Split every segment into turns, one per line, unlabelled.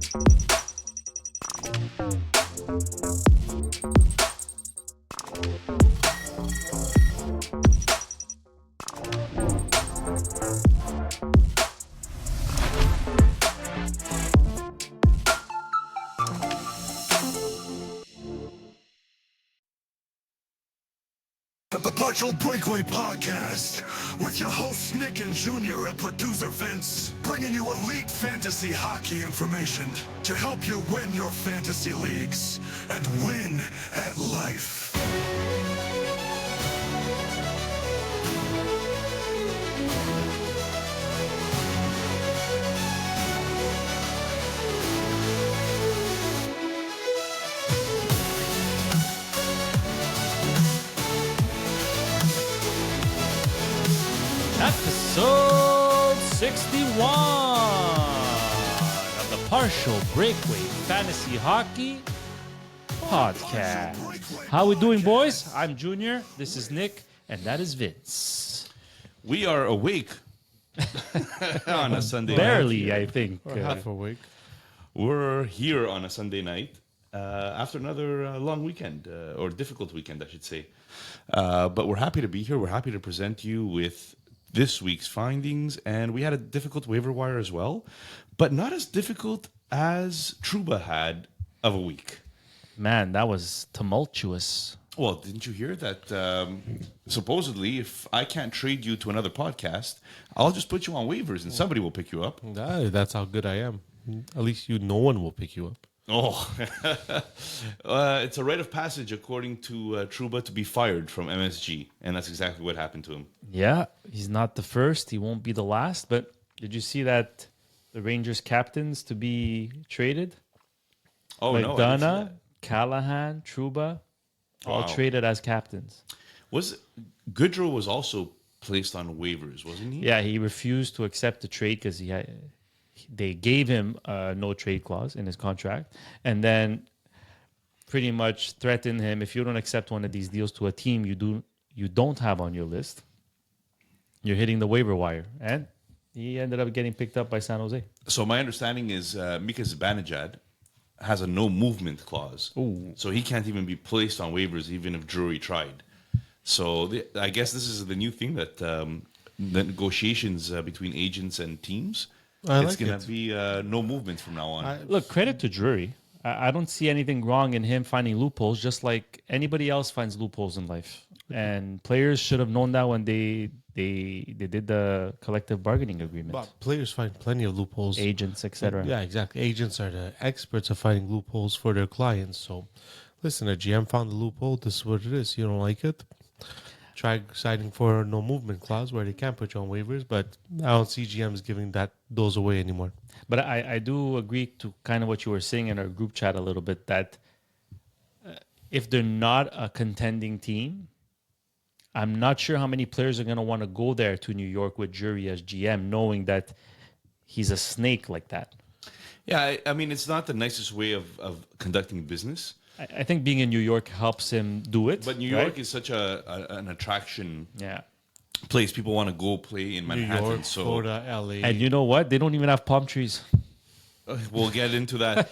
The Perpetual Breakaway Podcast with your hosts Nick and Junior and producer Vince, bringing you elite fantasy hockey information to help you win your fantasy leagues and win at life.
Episode 61 of the Partial Breakaway Fantasy Hockey Podcast. How we doing, boys? I'm Junior, this is Nick, and that is Vince.
We are awake on a Sunday
Barely,
night.
I think.
Or half awake.
We're here on a Sunday night after another long weekend, or difficult weekend, I should say. But we're happy to be here. We're happy to present you with this week's findings, and we had a difficult waiver wire as well, but not as difficult as Trouba had of a week.
Man, that was tumultuous.
Well, didn't you hear that supposedly if I can't trade you to another podcast, I'll just put you on waivers and somebody will pick you up?
That's how good I am. At least no one will pick you up.
Oh, it's a rite of passage, according to Trouba, to be fired from MSG. And that's exactly what happened to him.
Yeah, he's not the first. He won't be the last. But did you see that the Rangers captains to be traded?
Oh, no. I didn't see
McDonough,
that.
Callahan, Trouba, all
Wow.
traded as captains.
Goodrow was also placed on waivers, wasn't he?
Yeah, he refused to accept the trade because they gave him a no trade clause in his contract, and then pretty much threatened him, if you don't accept one of these deals to a team you don't have on your list, you're hitting the waiver wire. And he ended up getting picked up by San Jose.
So my understanding is Mika Zibanejad has a no movement clause.
Ooh.
So he can't even be placed on waivers even if Drury tried. So I guess this is the new thing that the negotiations between agents and teams, it's going to be no movement from now on.
Look, credit to Drury. I don't see anything wrong in him finding loopholes, just like anybody else finds loopholes in life. And players should have known that when they did the collective bargaining agreement.
But players find plenty of loopholes.
Agents, etc.
Yeah, exactly. Agents are the experts of finding loopholes for their clients. So, listen, a GM found the loophole. This is what it is. You don't like it? Try citing for a no movement clause where they can't put you on waivers. But I don't see GMs giving those away anymore.
But I do agree to kind of what you were saying in our group chat a little bit, that if they're not a contending team, I'm not sure how many players are going to want to go there to New York with Drury as GM, knowing that he's a snake like that.
Yeah, I mean, it's not the nicest way of conducting business.
I think being in New York helps him do it.
But New York is such an attraction place. People want to go play in Manhattan.
New York,
so
Florida, LA.
And you know what? They don't even have palm trees.
we'll get into that.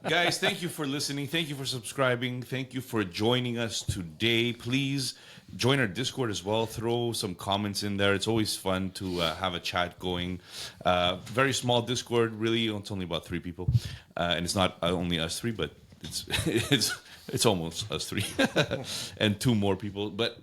Guys, thank you for listening. Thank you for subscribing. Thank you for joining us today. Please join our Discord as well. Throw some comments in there. It's always fun to have a chat going. Very small Discord, really. It's only about 3 people. And it's not only us 3, but it's almost us 3 and 2 more people. But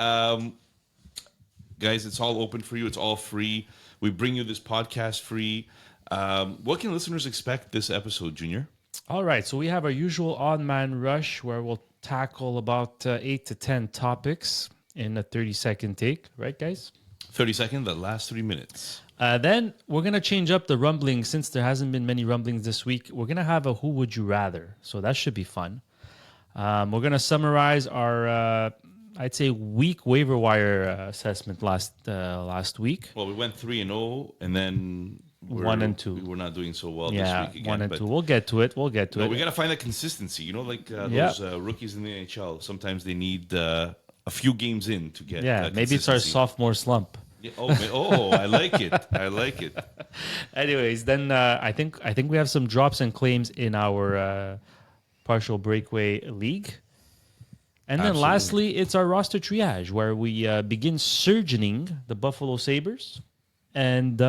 guys, it's all open for you. It's all free. We bring you this podcast free. What can listeners expect this episode, Junior?
All right, so we have our usual on-man rush where we'll tackle about 8 to 10 topics in a 30-second take. Right, guys?
30 seconds, the last 3 minutes.
Then we're going to change up the rumbling. Since there hasn't been many rumblings this week, we're going to have a Who Would You Rather. So that should be fun. We're going to summarize our, I'd say, week waiver wire assessment last week.
Well, we went 3-0, and then
1 and 2.
We were not doing so well this week again.
1 and 2. We'll get to it.
We got to find that consistency. You know, like those rookies in the NHL. Sometimes they need a few games in to get
maybe it's our
consistency.
sophomore slump.
Yeah, I like it. I like it.
Anyways, then I think we have some drops and claims in our partial breakaway league. And then
Absolutely.
lastly, it's our roster triage where we begin surgeoning the Buffalo Sabres and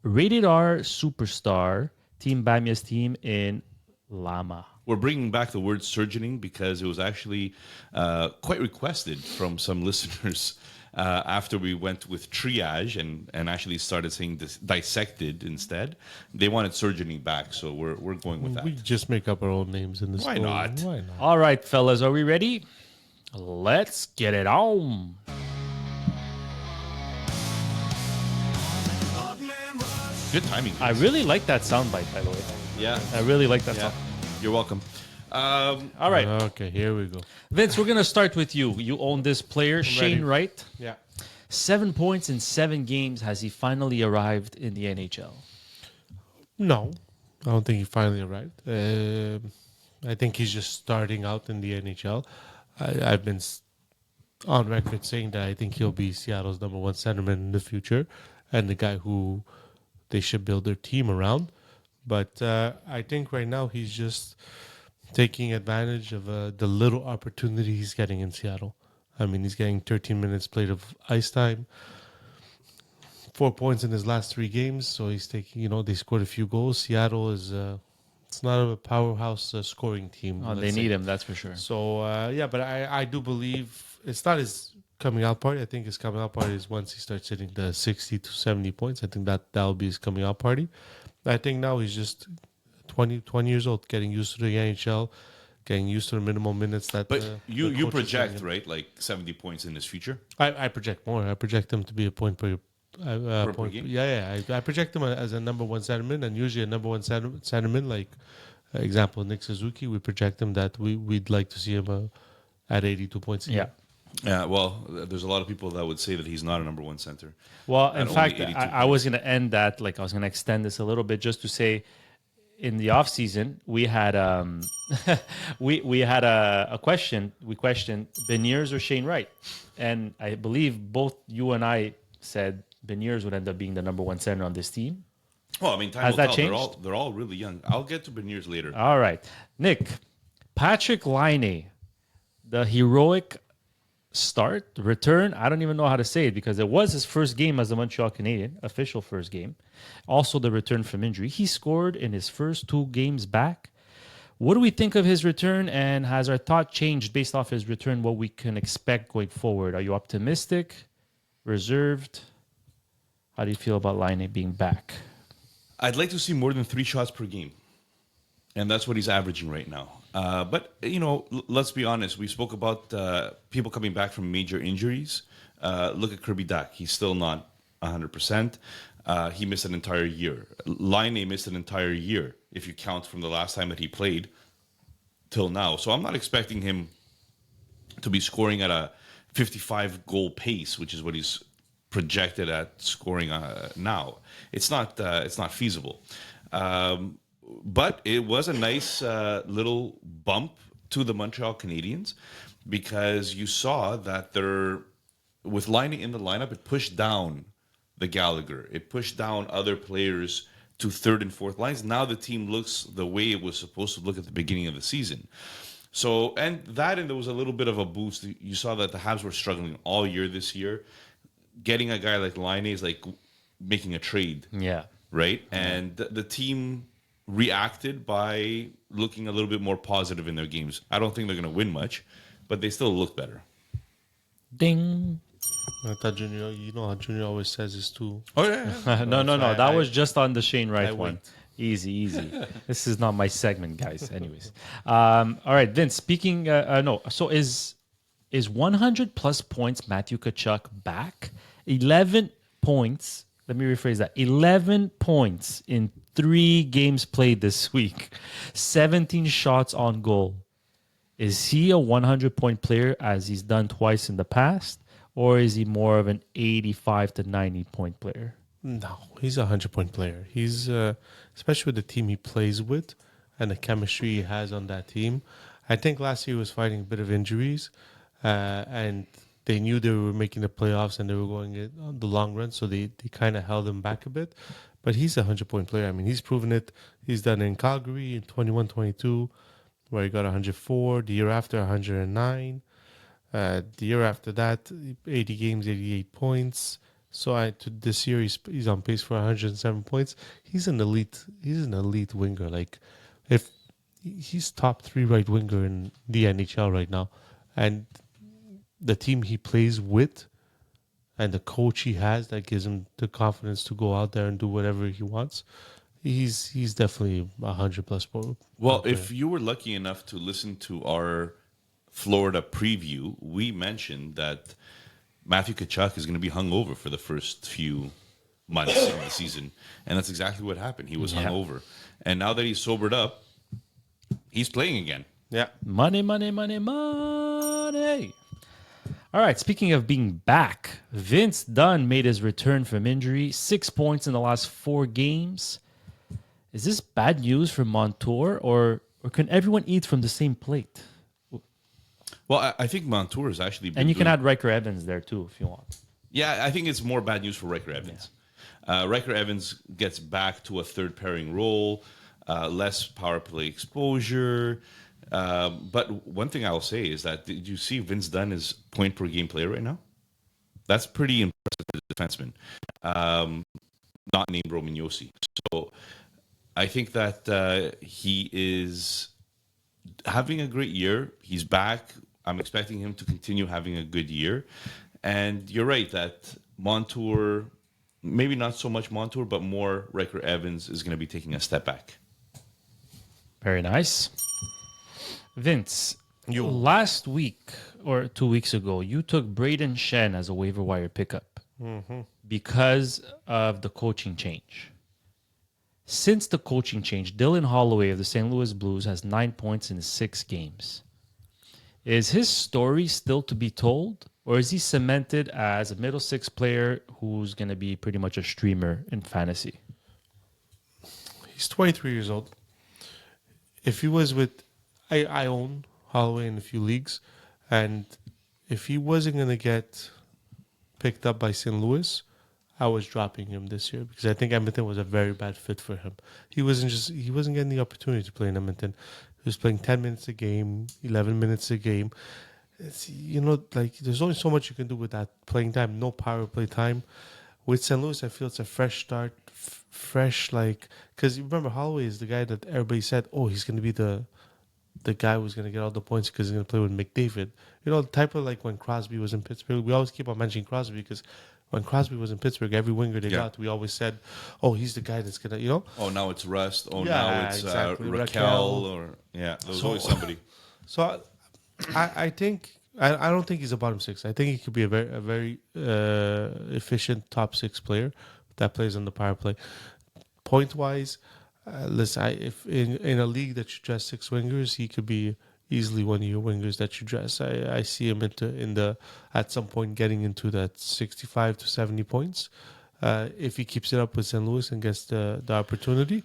rated R superstar Team Bamia's team in Llama.
We're bringing back the word surgeoning because it was actually quite requested from some listeners after we went with triage and actually started saying this dissected instead. They wanted surgeoning back, so we're going with that.
We just make up our own names in this.
Why
story.
not?
Why not?
All right, fellas, are we ready? Let's get it on.
Good timing.
I really like that soundbite, by the way.
Yeah.
I really like that
Yeah.
sound.
You're welcome.
All right,
Okay, here we go.
Vince, we're going to start with you. You own this player, Shane
ready.
Wright.
Yeah.
7 points in 7 games. Has he finally arrived in the NHL?
No, I don't think he finally arrived. I think he's just starting out in the NHL. I've been on record saying that I think he'll be Seattle's number one centerman in the future and the guy who they should build their team around. But I think right now he's just taking advantage of the little opportunity he's getting in Seattle. I mean, he's getting 13 minutes played of ice time, 4 points in his last 3 games. So he's taking, they scored a few goals. Seattle is, it's not a powerhouse scoring team.
Oh, they need him, that's for sure.
So, but I do believe it's not his coming out party. I think his coming out party is once he starts hitting the 60 to 70 points. I think that'll be his coming out party. I think now he's just 20 years old, getting used to the NHL, getting used to the minimum minutes that.
But
the
you
coach is
project,
giving him.
right, like 70 points in his future?
I project more. I project him to be a point per point.
game?
Yeah. I project him as a number one centerman, and usually a number one centerman, like example Nick Suzuki, we project him that we'd like to see him at 82 points. A
Yeah.
year.
Yeah, well, there's a lot of people that would say that he's not a number one center.
Well, in
At only
fact,
82
I was going to end that, like I was going to extend this a little bit just to say in the off season, we had we had a question. We questioned Beniers or Shane Wright. And I believe both you and I said Beniers would end up being the number one center on this team.
Well, I mean, time
Has
will
that
tell.
changed?
They're all really young. I'll get to Beniers later.
All right. Nick, Patrick Laine, the heroic return. I don't even know how to say it because it was his first game as a Montreal Canadian, official first game. Also the return from injury. He scored in his first 2 games back. What do we think of his return, and has our thought changed based off his return, what we can expect going forward? Are you optimistic, reserved? How do you feel about Laine being back?
I'd like to see more than 3 shots per game. And that's what he's averaging right now. But, let's be honest. We spoke about people coming back from major injuries. Look at Kirby Dach. He's still not 100%. He missed an entire year. Laine missed an entire year, if you count from the last time that he played till now. So I'm not expecting him to be scoring at a 55-goal pace, which is what he's projected at scoring now. It's not feasible. But it was a nice little bump to the Montreal Canadiens because you saw that with Laine in the lineup, it pushed down the Gallagher. It pushed down other players to third and fourth lines. Now the team looks the way it was supposed to look at the beginning of the season. So, and there was a little bit of a boost. You saw that the Habs were struggling all year this year. Getting a guy like Laine is like making a trade.
Yeah.
Right? And the team reacted by looking a little bit more positive in their games. I don't think they're going to win much, but they still look better.
Ding.
I thought Junior, how Junior always says this too.
Oh, yeah.
No. That was just on the Shane Wright
I
one.
wait.
Easy. This is not my segment, guys. Anyways. All right, Vince, speaking... So is 100 plus points Matthew Tkachuk back? 11 points. Let me rephrase that. 11 points in 3 games played this week. 17 shots on goal. Is he a 100-point player as he's done twice in the past? Or is he more of an 85 to 90-point player?
No, he's a 100-point player. He's especially with the team he plays with and the chemistry he has on that team. I think last year he was fighting a bit of injuries, and they knew they were making the playoffs and they were going it on the long run, so they kind of held him back a bit. But he's a 100-point player. I mean, he's proven it. He's done it in Calgary in 21-22, where he got 104. The year after, 109. The year after that, 80 games, 88 points. So this year he's on pace for 107 points. He's an elite winger. Like, if he's top 3 right winger in the NHL right now, and the team he plays with, and the coach he has that gives him the confidence to go out there and do whatever he wants, he's definitely 100+ point.
Well, if you were lucky enough to listen to our Florida preview, we mentioned that Matthew Tkachuk is going to be hungover for the first few months of the season, and that's exactly what happened. He was hungover, and now that he's sobered up, he's playing again.
Yeah.
Money, money, money, money. All right, speaking of being back, Vince Dunn made his return from injury. 6 points in the last 4 games. Is this bad news for Montour, or can everyone eat from the same plate?
Well, I think Montour is actually been
And you can
doing-
add Riker Evans there too if you want.
Yeah, I think it's more bad news for Riker Evans. Riker Evans gets back to a third pairing role, less power play exposure. But one thing I'll say is that, did you see Vince Dunn is point per game player right now? That's pretty impressive for the defenseman, not named Roman Yossi. So I think that he is having a great year. He's back. I'm expecting him to continue having a good year. And you're right that Montour, maybe not so much Montour, but more Riker Evans is going to be taking a step back.
Very nice. Vince, last week or 2 weeks ago, you took Braden Shen as a waiver wire pickup because of the coaching change. Since the coaching change, Dylan Holloway of the St. Louis Blues has 9 points in 6 games. Is his story still to be told, or is he cemented as a middle six player who's going to be pretty much a streamer in fantasy?
He's 23 years old. If he was with... I own Holloway in a few leagues, and if he wasn't going to get picked up by St. Louis, I was dropping him this year because I think Edmonton was a very bad fit for him. He wasn't getting the opportunity to play in Edmonton. He was playing 10 minutes a game, 11 minutes a game. It's, like, there's only so much you can do with that playing time. No power play time. With St. Louis, I feel it's a fresh start, because you remember Holloway is the guy that everybody said, oh, he's going to be the guy who's going to get all the points because he's going to play with McDavid. The type of like when Crosby was in Pittsburgh. We always keep on mentioning Crosby because when Crosby was in Pittsburgh, every winger they got, we always said, oh, he's the guy that's going to,
Oh, now it's Rust. Oh,
Yeah,
now it's
exactly.
Raquel. There was always somebody.
So I think I don't think he's a bottom six. I think he could be a very efficient top 6 player that plays on the power play. Point wise, listen, if in a league that you dress 6 wingers, he could be easily one of your wingers that you dress. I see him at some point getting into that 65 to 70 points if he keeps it up with St. Louis and gets the opportunity.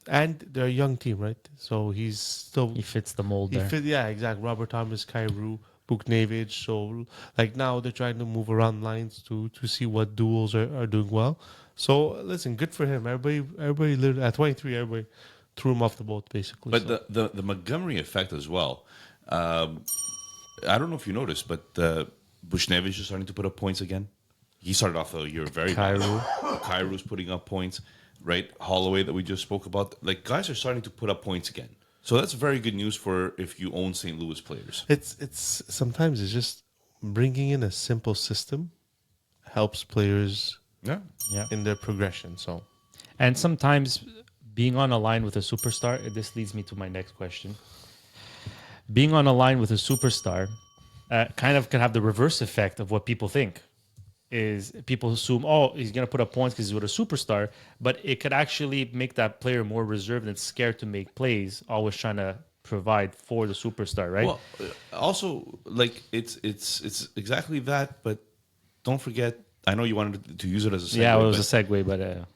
And they're a young team, right? So he
fits the mold there.
Yeah, exactly. Robert Thomas, Kyrou, Buchnevich. So like now they're trying to move around lines to see what duels are doing well. So listen, good for him. Everybody lived at 23. Everybody threw him off the boat basically.
But the Montgomery effect as well. I don't know if you noticed, but Buchnevich is starting to put up points again. He started off the year very bad. Kyrou's putting up points, right? Holloway that we just spoke about. Like, guys are starting to put up points again. So that's very good news for if you own St. Louis players.
It's sometimes it's just bringing in a simple system helps players in their progression. So,
and sometimes being on a line with a superstar, this leads me to my next question. Being on a line with a superstar kind of can have the reverse effect of what people think. Is people assume, oh, he's going to put up points because he's with a superstar, but it could actually make that player more reserved and scared to make plays, always trying to provide for the superstar, right?
Well, also, like, it's exactly that, but don't forget, I know you wanted to use it as a segue.
Yeah, it was a segue, but I'll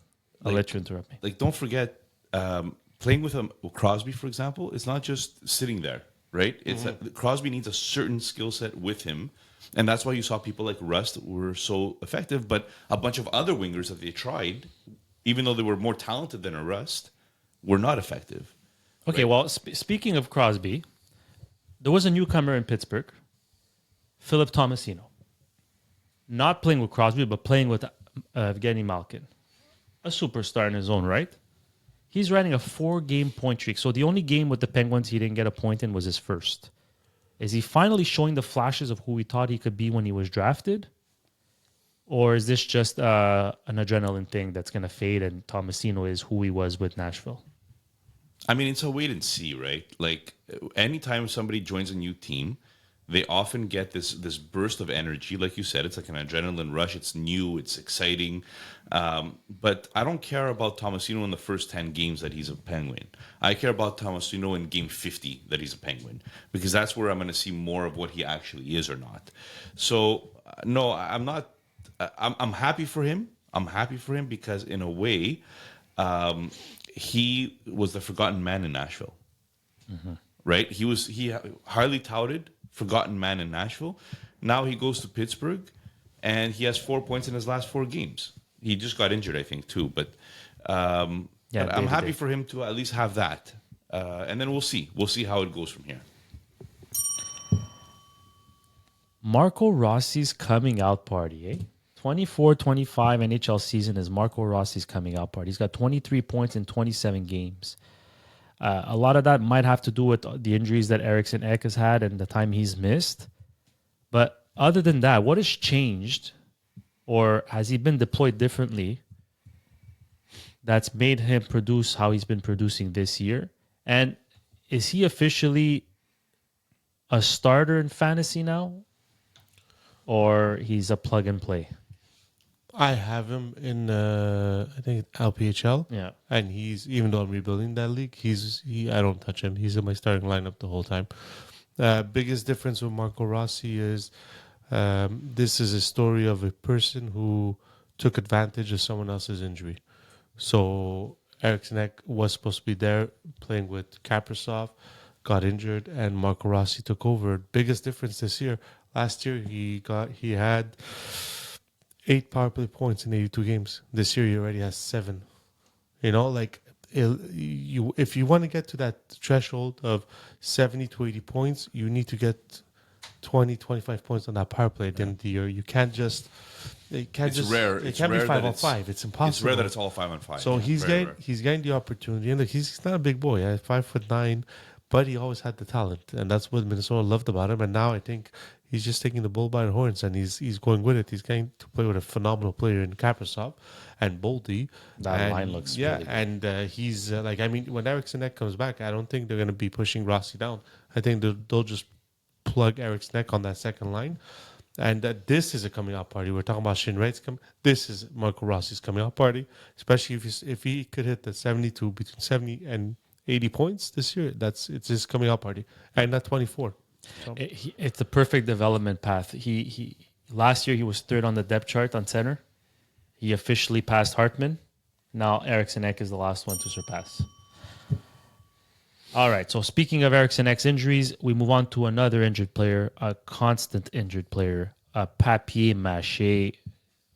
like,
let you interrupt me.
Like, don't forget, playing with Crosby, for example, it's not just sitting there. right? It's that Crosby needs a certain skill set with him. And that's why you saw people like Rust were so effective. But a bunch of other wingers that they tried, even though they were more talented than a Rust, were not effective.
Okay,
Right.
well, speaking of Crosby, there was a newcomer in Pittsburgh, Philip Tomasino. Not playing with Crosby, but playing with Evgeny Malkin. A superstar in his own right. He's running a 4-game point streak. So the only game with the Penguins he didn't get a point in was his first. Is he finally showing the flashes of who we thought he could be when he was drafted? Or is this just an adrenaline thing that's going to fade and Tomasino is who he was with Nashville?
I mean, it's a wait and see, right? Like anytime somebody joins a new team, they often get this burst of energy. Like you said, it's like an adrenaline rush. It's new, it's exciting. But I don't care about Tomasino in the first 10 games that he's a Penguin. I care about Tomasino in game 50 that he's a Penguin, because that's where I'm going to see more of what he actually is or not. So, no, I'm not. I'm happy for him. I'm happy for him because, in a way, he was the forgotten man in Nashville. Right? He highly touted, forgotten man in Nashville. Now he goes to Pittsburgh, and he has 4 points in his last 4 games. He just got injured, I think, too. But, but I'm happy for him to at least have that. And then we'll see. We'll see how it goes from here.
Marco Rossi's coming out party, eh? 24-25 NHL season is Marco Rossi's coming out party. He's got 23 points in 27 games. A lot of that might have to do with the injuries that Eriksson Ek has had and the time he's missed. But other than that, what has changed, or has he been deployed differently, that's made him produce how he's been producing this year? And is he officially a starter in fantasy now, or he's a plug and play?
I have him in, I think, LPHL.
Yeah.
And even though I'm rebuilding that league, I don't touch him. He's in my starting lineup the whole time. Biggest difference with Marco Rossi is this is a story of a person who took advantage of someone else's injury. So Eriksson Ek was supposed to be there playing with Kaprizov, got injured, and Marco Rossi took over. Biggest difference this year. Last year he had 8 power play points in 82 games. This year he already has 7. You know, like if you want to get to that threshold of 70 to 80 points, you need to get 20, 25 points on that power play at the end of the year. You can't just.
It's rare.
It can't be 5 on 5. It's impossible.
It's rare that it's all 5 on 5.
So he's
Very
getting the opportunity, and look, he's not a big boy. 5'9", but he always had the talent, and that's what Minnesota loved about him. And now I think he's just taking the bull by the horns, and he's going with it. He's going to play with a phenomenal player in Kaprizov and Boldy.
That line looks really good.
And he's when Eriksson Ek comes back, I don't think they're going to be pushing Rossi down. I think they'll just plug Eriksson Ek on that second line. And this is a coming out party. We're talking about Shin Wright's coming. This is Marco Rossi's coming out party, especially if he could hit the between 70 and 80 points this year. It's his coming out party, and not 24. So.
It's the perfect development path. He last year he was 3rd on the depth chart on center. He officially passed Hartman. Now Eriksson Ek is the last one to surpass. All right, so speaking of Eriksson Ek's injuries, we move on to another injured player, a constant injured player, a papier-mâché.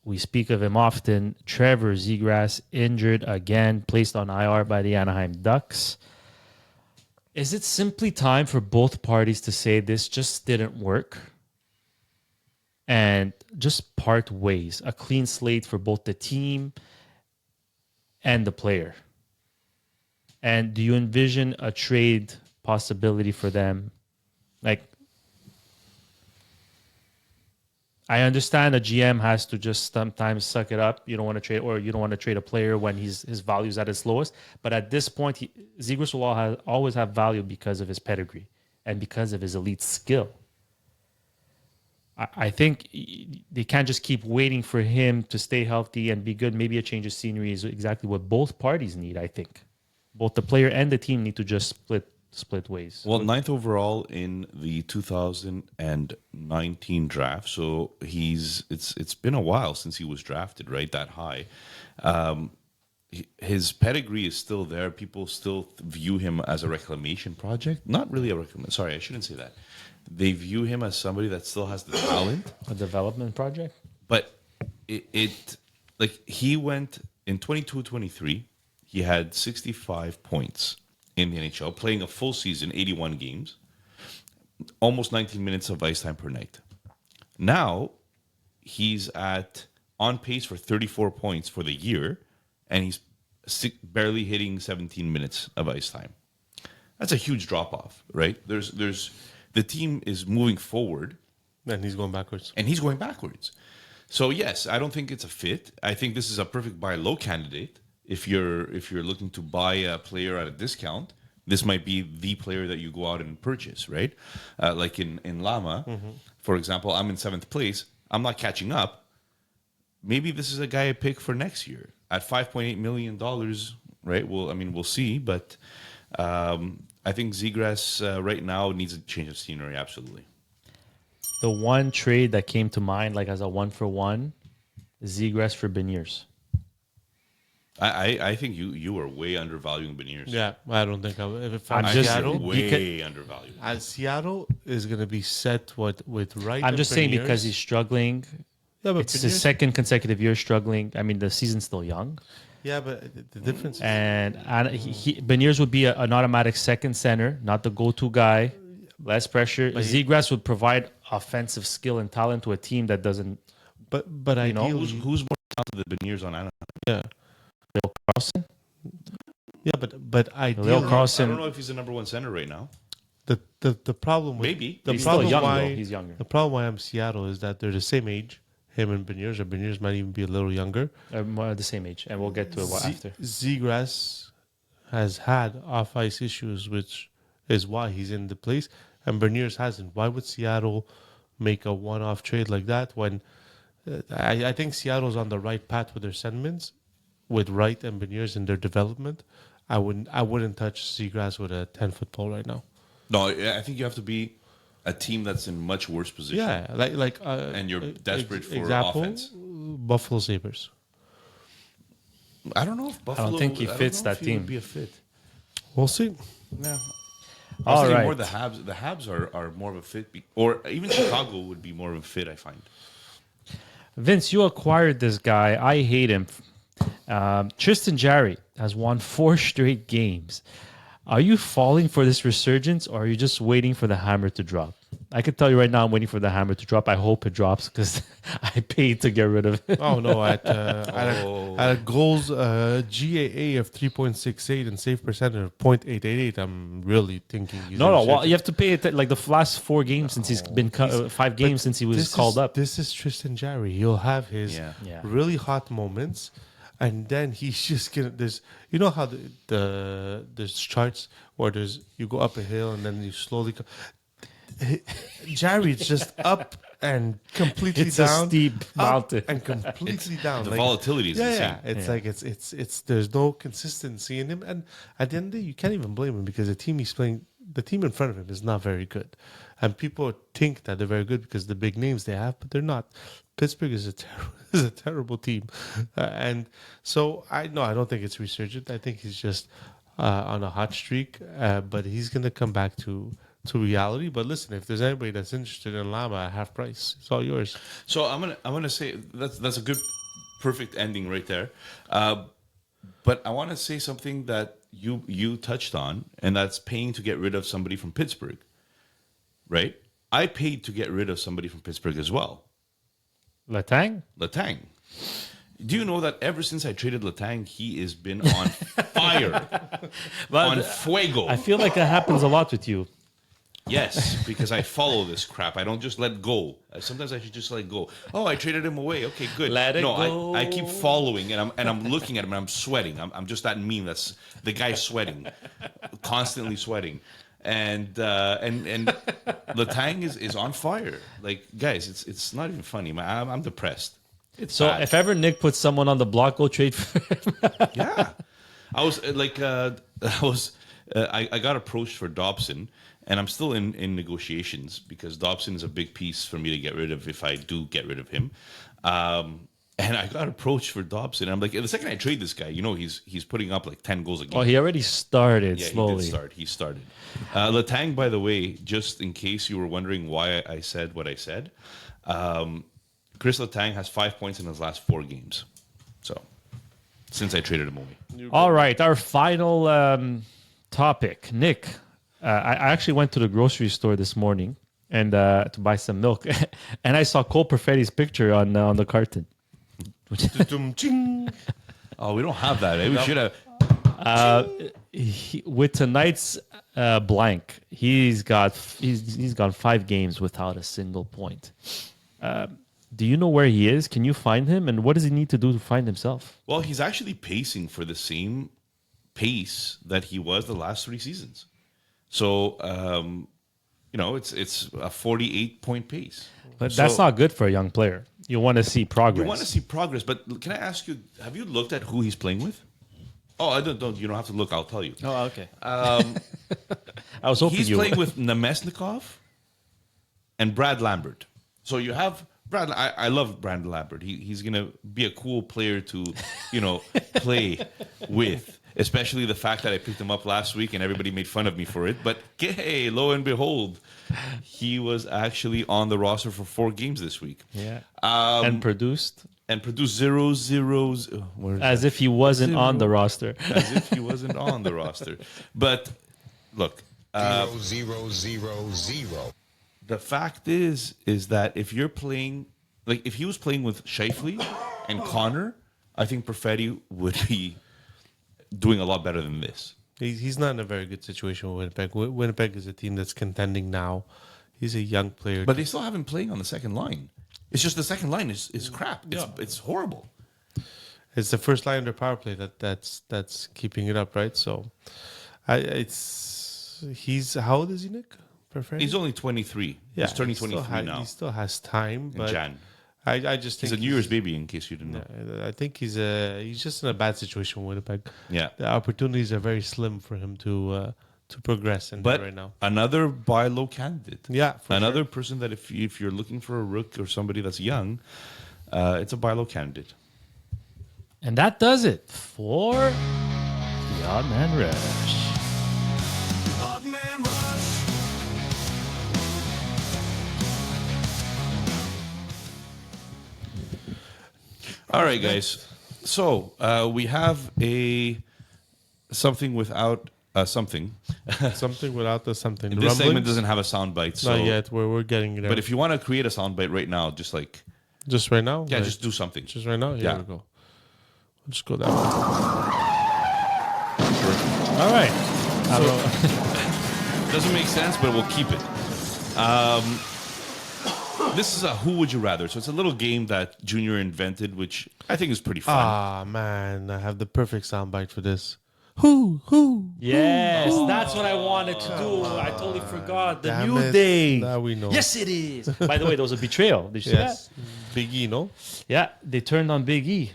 We speak of him often. Trevor Zegras, injured again, placed on IR by the Anaheim Ducks. Is it simply time for both parties to say this just didn't work and just part ways? A clean slate for both the team and the player? And do you envision a trade possibility for them? Like, I understand a GM has to just sometimes suck it up. You don't want to trade, or you don't want to trade a player when his value's at its lowest. But at this point, Zegras will always have value because of his pedigree and because of his elite skill. I think they can't just keep waiting for him to stay healthy and be good. Maybe a change of scenery is exactly what both parties need, I think. Both the player and the team need to just split ways.
Well, 9th overall in the 2019 draft. So it's been a while since he was drafted, right? That high. his pedigree is still there. People still view him as a reclamation project. Not really a reclamation. Sorry, I shouldn't say that. They view him as somebody that still has the talent.
A development project.
But it like he went in 22-23, he had 65 points in the NHL, playing a full season, 81 games, almost 19 minutes of ice time per night. Now he's on pace for 34 points for the year, and he's barely hitting 17 minutes of ice time. That's a huge drop off, right? There's the team is moving forward,
And he's going backwards.
and he's going backwards. So yes, I don't think it's a fit. I think this is a perfect buy low candidate. If you're looking to buy a player at a discount, this might be the player that you go out and purchase, right? Like in Llama, for example, I'm in 7th place. I'm not catching up. Maybe this is a guy I pick for next year at $5.8 million, right? Well, I mean, we'll see, but I think Zegras right now needs a change of scenery, absolutely.
The one trade that came to mind, like as a 1-for-1, Zegras for Beniers.
I think you are way undervaluing Beniers.
Yeah, I don't think if
I'm
I'm
just-
Seattle,
way undervalued.
Seattle is going to be set with right.
I'm
and
just saying
Beniers.
because he's struggling.
Yeah, but
It's his second consecutive year struggling. I mean, the season's still young.
Yeah, but the difference.
And Beniers would be an automatic second center, not the go-to guy. Less pressure. Zegras would provide offensive skill and talent to a team that doesn't.
but
know,
ideally,
Who's more talented than Beniers on Anaheim?
yeah,
Leo Carlson.
yeah, but
Leo
ideally,
I don't
Carlson.
know if he's the number one center right now.
the problem with
Maybe.
the
He's still
problem
young,
why
though. He's younger.
the problem why I'm Seattle is that they're the same age. Him and Beniers, or Beniers might even be a little younger.
More the same age, and we'll get to it after.
Zegras has had off ice issues, which is why he's in the place, and Beniers hasn't. Why would Seattle make a one-off trade like that when I think Seattle's on the right path with their sentiments, with Wright and Beniers in their development? I wouldn't touch Zegras with a 10-foot pole right now.
No, I think you have to be a team that's in much worse position.
Yeah,
And you're desperate for
example,
offense.
Buffalo Sabres.
I don't know if Buffalo.
think he fits that
he would
team.
Be a fit.
We'll see.
Yeah.
All
More
right.
the Habs. The Habs are more of a fit, or even Chicago would be more of a fit. I find.
Vince, you acquired this guy. I hate him. Tristan Jarry has won 4 straight games. Are you falling for this resurgence, or are you just waiting for the hammer to drop? I can tell you right now, I'm waiting for the hammer to drop. I hope it drops because I paid to get rid of it.
Oh no! At a goals GAA of 3.68 and save percentage of 0.888, I'm really thinking he's
No.
gonna
Well,
shift
you have to pay it like the last 4 games since he's been 5 games since he was called up.
This is Tristan Jarry. He'll have his
Yeah.
Yeah.
really hot moments, and then he's just gonna. There's you know how there's charts where you go up a hill and then you slowly. Jarry's just up and completely
It's a
down.
steep
up
mountain.
and completely down.
The
Like,
volatility is insane.
yeah, it's like it's there's no consistency in him, and at the end of the day, you can't even blame him because the team he's playing, the team in front of him is not very good, and people think that they're very good because the big names they have, but they're not. Pittsburgh is a terrible team, and so I don't think it's resurgent. I think he's just on a hot streak, but he's gonna come back to reality. But listen, if there's anybody that's interested in Llama at half price, it's all yours.
So I'm gonna say that's a good, perfect ending right there. But I want to say something that you touched on, and that's paying to get rid of somebody from Pittsburgh, right? I paid to get rid of somebody from Pittsburgh as well,
Letang?
Letang. Do you know that ever since I traded Letang, he has been on fire, on fuego?
I feel like that happens a lot with you.
Yes, because I follow this crap. I don't just let go. Sometimes I should just let go. Oh, I traded him away. Okay, good.
Let it
no,
go.
I keep following, and I'm looking at him, and I'm sweating. I'm just that meme. That's the guy sweating, constantly sweating, and Letang is on fire. Like guys, it's not even funny. I'm depressed. It's
So
bad.
if ever Nick puts someone on the block, go trade for him.
Yeah, I was I got approached for Dobson, and I'm still in negotiations because Dobson is a big piece for me to get rid of if I do get rid of him. And I got approached for Dobson. I'm like, the second I trade this guy, he's putting up like 10 goals a game.
Oh, he already started slowly.
He started. Letang, by the way, just in case you were wondering why I said what I said, Chris Letang has 5 points in his last 4 games. So, since I traded him away.
All right, our final topic. Nick, I actually went to the grocery store this morning and to buy some milk, and I saw Cole Perfetti's picture on the carton.
Oh, we don't have that. Eh? We should have.
With tonight's blank, he's gone 5 games without a single point. Do you know where he is? Can you find him? And what does he need to do to find himself?
Well, he's actually pacing for the same pace that he was the last 3 seasons. So, it's a 48-point pace.
But that's not good for a young player. You want to see progress.
You want to see progress, but can I ask you, have you looked at who he's playing with? Oh, I don't. You don't have to look. I'll tell you.
Oh, okay. I was hoping
He's
you
playing with Nemesnikov and Brad Lambert. So you have Brad. I love Brad Lambert. He's gonna be a cool player to, play with. Especially the fact that I picked him up last week and everybody made fun of me for it. But hey, lo and behold, he was actually on the roster for 4 games this week.
Yeah. And produced.
And produced 0, 0,
as if he wasn't on the roster.
As if he wasn't on the roster. But look.
0, 0, 0, 0.
The fact is that if you're playing, like if he was playing with Scheifele and Connor, I think Perfetti would be doing a lot better than this.
He's not in a very good situation with Winnipeg. Winnipeg is a team that's contending now. He's a young player.
But they still have him playing on the second line. It's just the second line is crap. It's horrible.
It's the first line of their power play that's keeping it up, right? So, he's how old is he, Nick? Perfect.
He's only 23.
Yeah,
he's turning 23 now.
He still has time,
In
but
Jan.
I just think
He's a New Year's baby, in case you didn't know.
I think he's just in a bad situation with Winnipeg.
Yeah.
The opportunities are very slim for him to progress in
But
right now.
another buy low candidate.
Yeah, for
another person that if you're looking for a rook or somebody that's young, it's a buy low candidate.
And that does it for the Odd Man Rush.
Odd Man Rush.
All right, guys. So we have something without something.
Something without the something. The
This segment
rumblings?
doesn't have a sound bite. So,
Not yet. We're getting it.
But if you want to create a sound bite right now, just
right now,
yeah,
Like,
just do something.
just right now. Here
Yeah.
we go. We'll just go that way.
All right.
Doesn't make sense, but we'll keep it. This is a Who Would You Rather. So it's a little game that Junior invented, which I think is pretty fun.
Ah man, I have the perfect soundbite for this. Who?
Yes, that's what I wanted to do. I totally forgot. The
Damn
New
it.
Day.
Now we know.
Yes, it is. By the way, there was a betrayal. Did you see
Yes. Big E, no?
that? Yeah, they turned on Big E.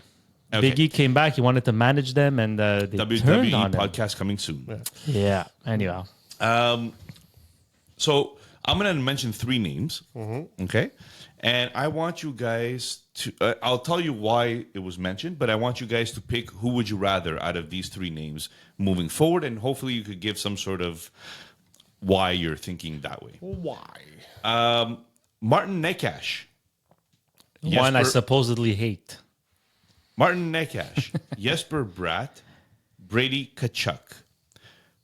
Okay.
Big E came back. He wanted to manage them, and they turned
WWE
on him.
podcast coming soon.
Yeah. Anyhow.
So I'm going to mention 3 names.
Mm-hmm.
Okay. And I want you guys to, I'll tell you why it was mentioned, but I want you guys to pick who would you rather out of these 3 names moving forward. And hopefully you could give some sort of why you're thinking that way.
Why?
Martin Nekash.
One I
Jesper-
supposedly hate.
Martin Nekash, Jesper Bratt, Brady Kachuk.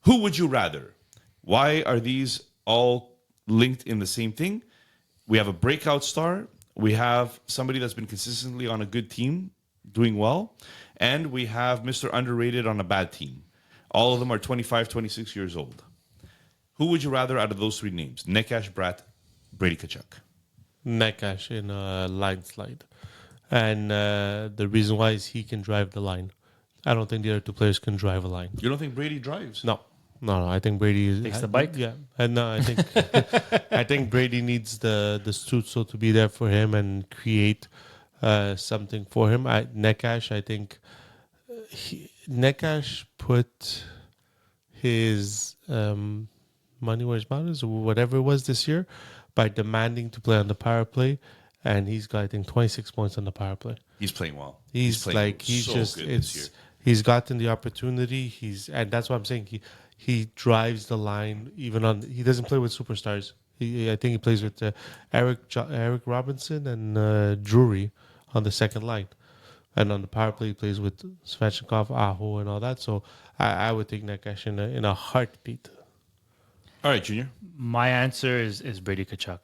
Who would you rather? Why are these all linked in the same thing? We have a breakout star. We have somebody that's been consistently on a good team, doing well. And we have Mr. Underrated on a bad team. All of them are 25, 26 years old. Who would you rather out of those 3 names? Nekash, Bratt, Brady Kachuk.
Nekash in a line slide. And the reason why is he can drive the line. I don't think the other 2 players can drive a line.
You don't think Brady drives?
No. I think Brady
Takes the bike?
Yeah, and no, I think I think Brady needs the Stutzel to be there for him and create something for him. Nekash, I think Nekash put his money where his mouth is, or whatever it was this year, by demanding to play on the power play and he's got, I think, 26 points on the power play.
He's playing well.
He's
playing
he's
so
just
good this year.
he's gotten the opportunity. And that's what I'm saying. He drives the line even on. He doesn't play with superstars. I think he plays with Eric Robinson and Drury on the second line, and on the power play he plays with Svechnikov, Aho, and all that. So I would take Nakash in a heartbeat.
All right, Junior.
My answer is Brady Tkachuk.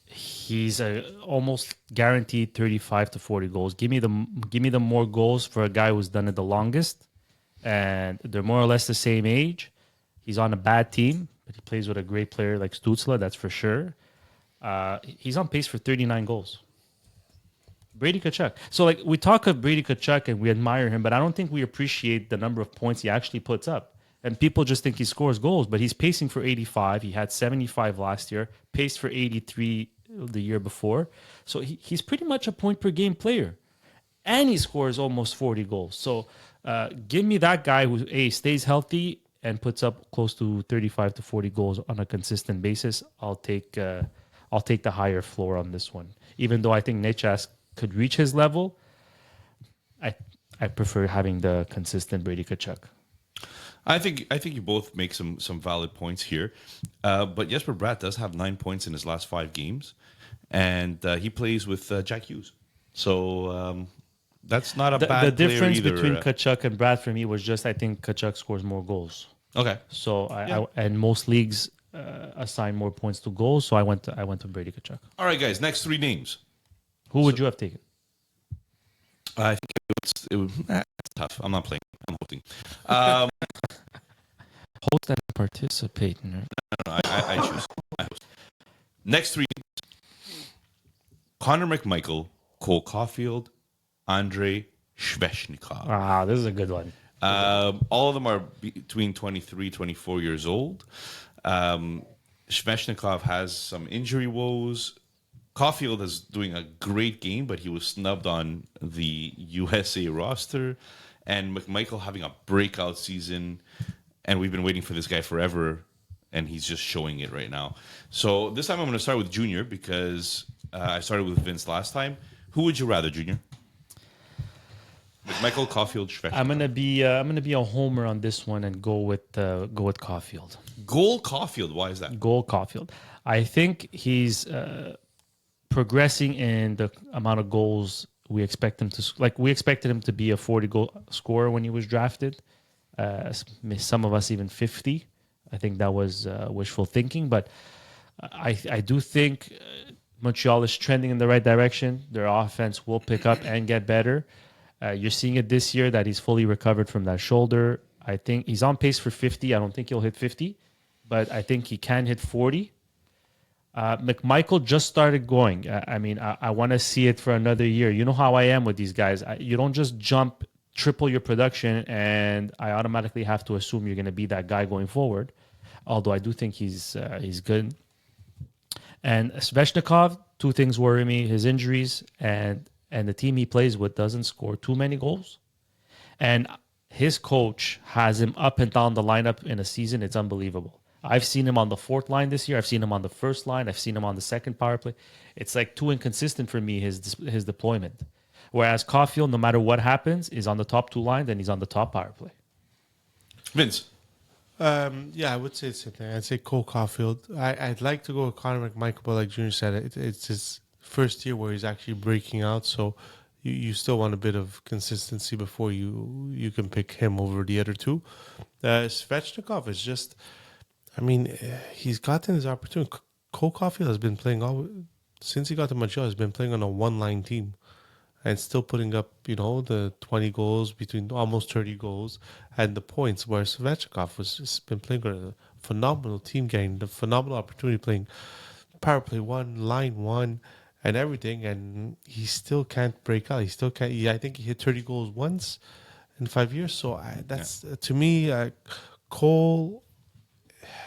He's almost guaranteed 35 to 40 goals. Give me the more goals for a guy who's done it the longest, and they're more or less the same age. He's on a bad team, but he plays with a great player like Stützle, that's for sure. He's on pace for 39 goals. Brady Tkachuk. So, like, we talk of Brady Tkachuk and we admire him, but I don't think we appreciate the number of points he actually puts up. And people just think he scores goals, but he's pacing for 85. He had 75 last year, paced for 83 the year before. So he's pretty much a point per game player. And he scores almost 40 goals. So give me that guy who, A, stays healthy and puts up close to 35 to 40 goals on a consistent basis. I'll take the higher floor on this one. Even though I think Nechas could reach his level, I prefer having the consistent Brady Tkachuk.
I think you both make some valid points here, but Jesper Bratt does have 9 points in his last 5 games, and he plays with Jack Hughes. So that's not a bad player
The difference
either.
between Tkachuk and Bratt for me was just I think Tkachuk scores more goals.
Okay.
So and most leagues assign more points to goals. So I went to Brady Tkachuk.
All right, guys. Next 3 names.
Who would you have taken?
I think it was it's tough. I'm not playing. I'm hosting.
Host and participate. No?
No, I choose. I host. Next 3 names. Connor McMichael, Cole Caulfield, Andrei Svechnikov.
Ah, this is a good one.
All of them are between 23, 24 years old. Svechnikov has some injury woes. Caulfield is doing a great game, but he was snubbed on the USA roster. And McMichael having a breakout season. And we've been waiting for this guy forever, and he's just showing it right now. So this time I'm going to start with Junior because I started with Vince last time. Who would you rather, Junior? McMichael, Caulfield, Svechnikov.
I'm gonna be a homer on this one and go with Caulfield.
Goal Caulfield. Why is that?
Goal Caulfield. I think he's progressing in the amount of goals we expect him to. Like we expected him to be a 40 goal scorer when he was drafted. Some of us even 50. I think that was wishful thinking, but I do think Montreal is trending in the right direction. Their offense will pick up and get better. You're seeing it this year that he's fully recovered from that shoulder. I think he's on pace for 50. I don't think he'll hit 50, but I think he can hit 40. McMichael just started going. I want to see it for another year. You know how I am with these guys. You don't just triple your production, and I automatically have to assume you're going to be that guy going forward. Although I do think he's good. And Svechnikov, 2 things worry me: his injuries and the team he plays with doesn't score too many goals. And his coach has him up and down the lineup in a season. It's unbelievable. I've seen him on the 4th line this year. I've seen him on the 1st line. I've seen him on the 2nd power play. It's like too inconsistent for me, his deployment. Whereas Caulfield, no matter what happens, is on the top 2 lines and he's on the top power play.
Vince.
Yeah, I would say the same thing. I'd say Cole Caulfield. I'd like to go with Connor McMichael, but like Junior said, it's his first year where he's actually breaking out. So you still want a bit of consistency before you can pick him over the other 2. Svechnikov is just, he's gotten his opportunity. Cole Caulfield has been playing since he got to Montreal. He's been playing on a 1-line team. And still putting up, the 20 goals, between almost 30 goals, and the points. Where Svechnikov has just been playing a phenomenal team game, a phenomenal opportunity playing power play 1, line 1, and everything. And he still can't break out. He still can't. I think he hit 30 goals once in 5 years. So to me, Cole,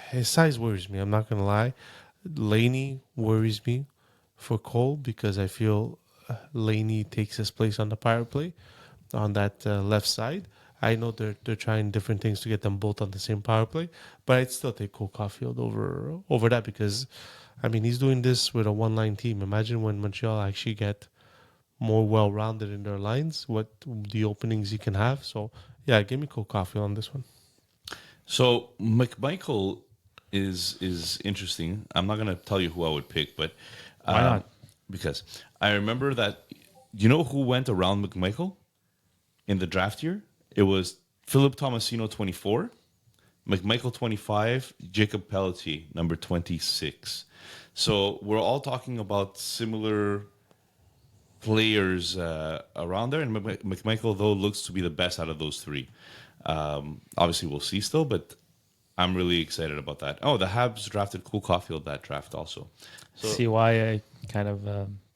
his size worries me. I'm not going to lie. Laney worries me for Cole because I feel Laney takes his place on the power play on that left side. I know they're trying different things to get them both on the same power play, but I'd still take Cole Caulfield over that because, I mean, he's doing this with a one-line team. Imagine when Montreal actually get more well-rounded in their lines, what the openings he can have. So, yeah, give me Cole Caulfield on this one.
So McMichael is interesting. I'm not going to tell you who I would pick, but
Why not?
Because I remember that. You know who went around McMichael in the draft year? It was Philip Tomasino, 24, McMichael, 25, Jacob Pelletier, number 26. So we're all talking about similar players around there, and McMichael, though, looks to be the best out of those three. Obviously, we'll see still, but I'm really excited about that. Oh, the Habs drafted Cole Caulfield that draft also. So,
See why I kind of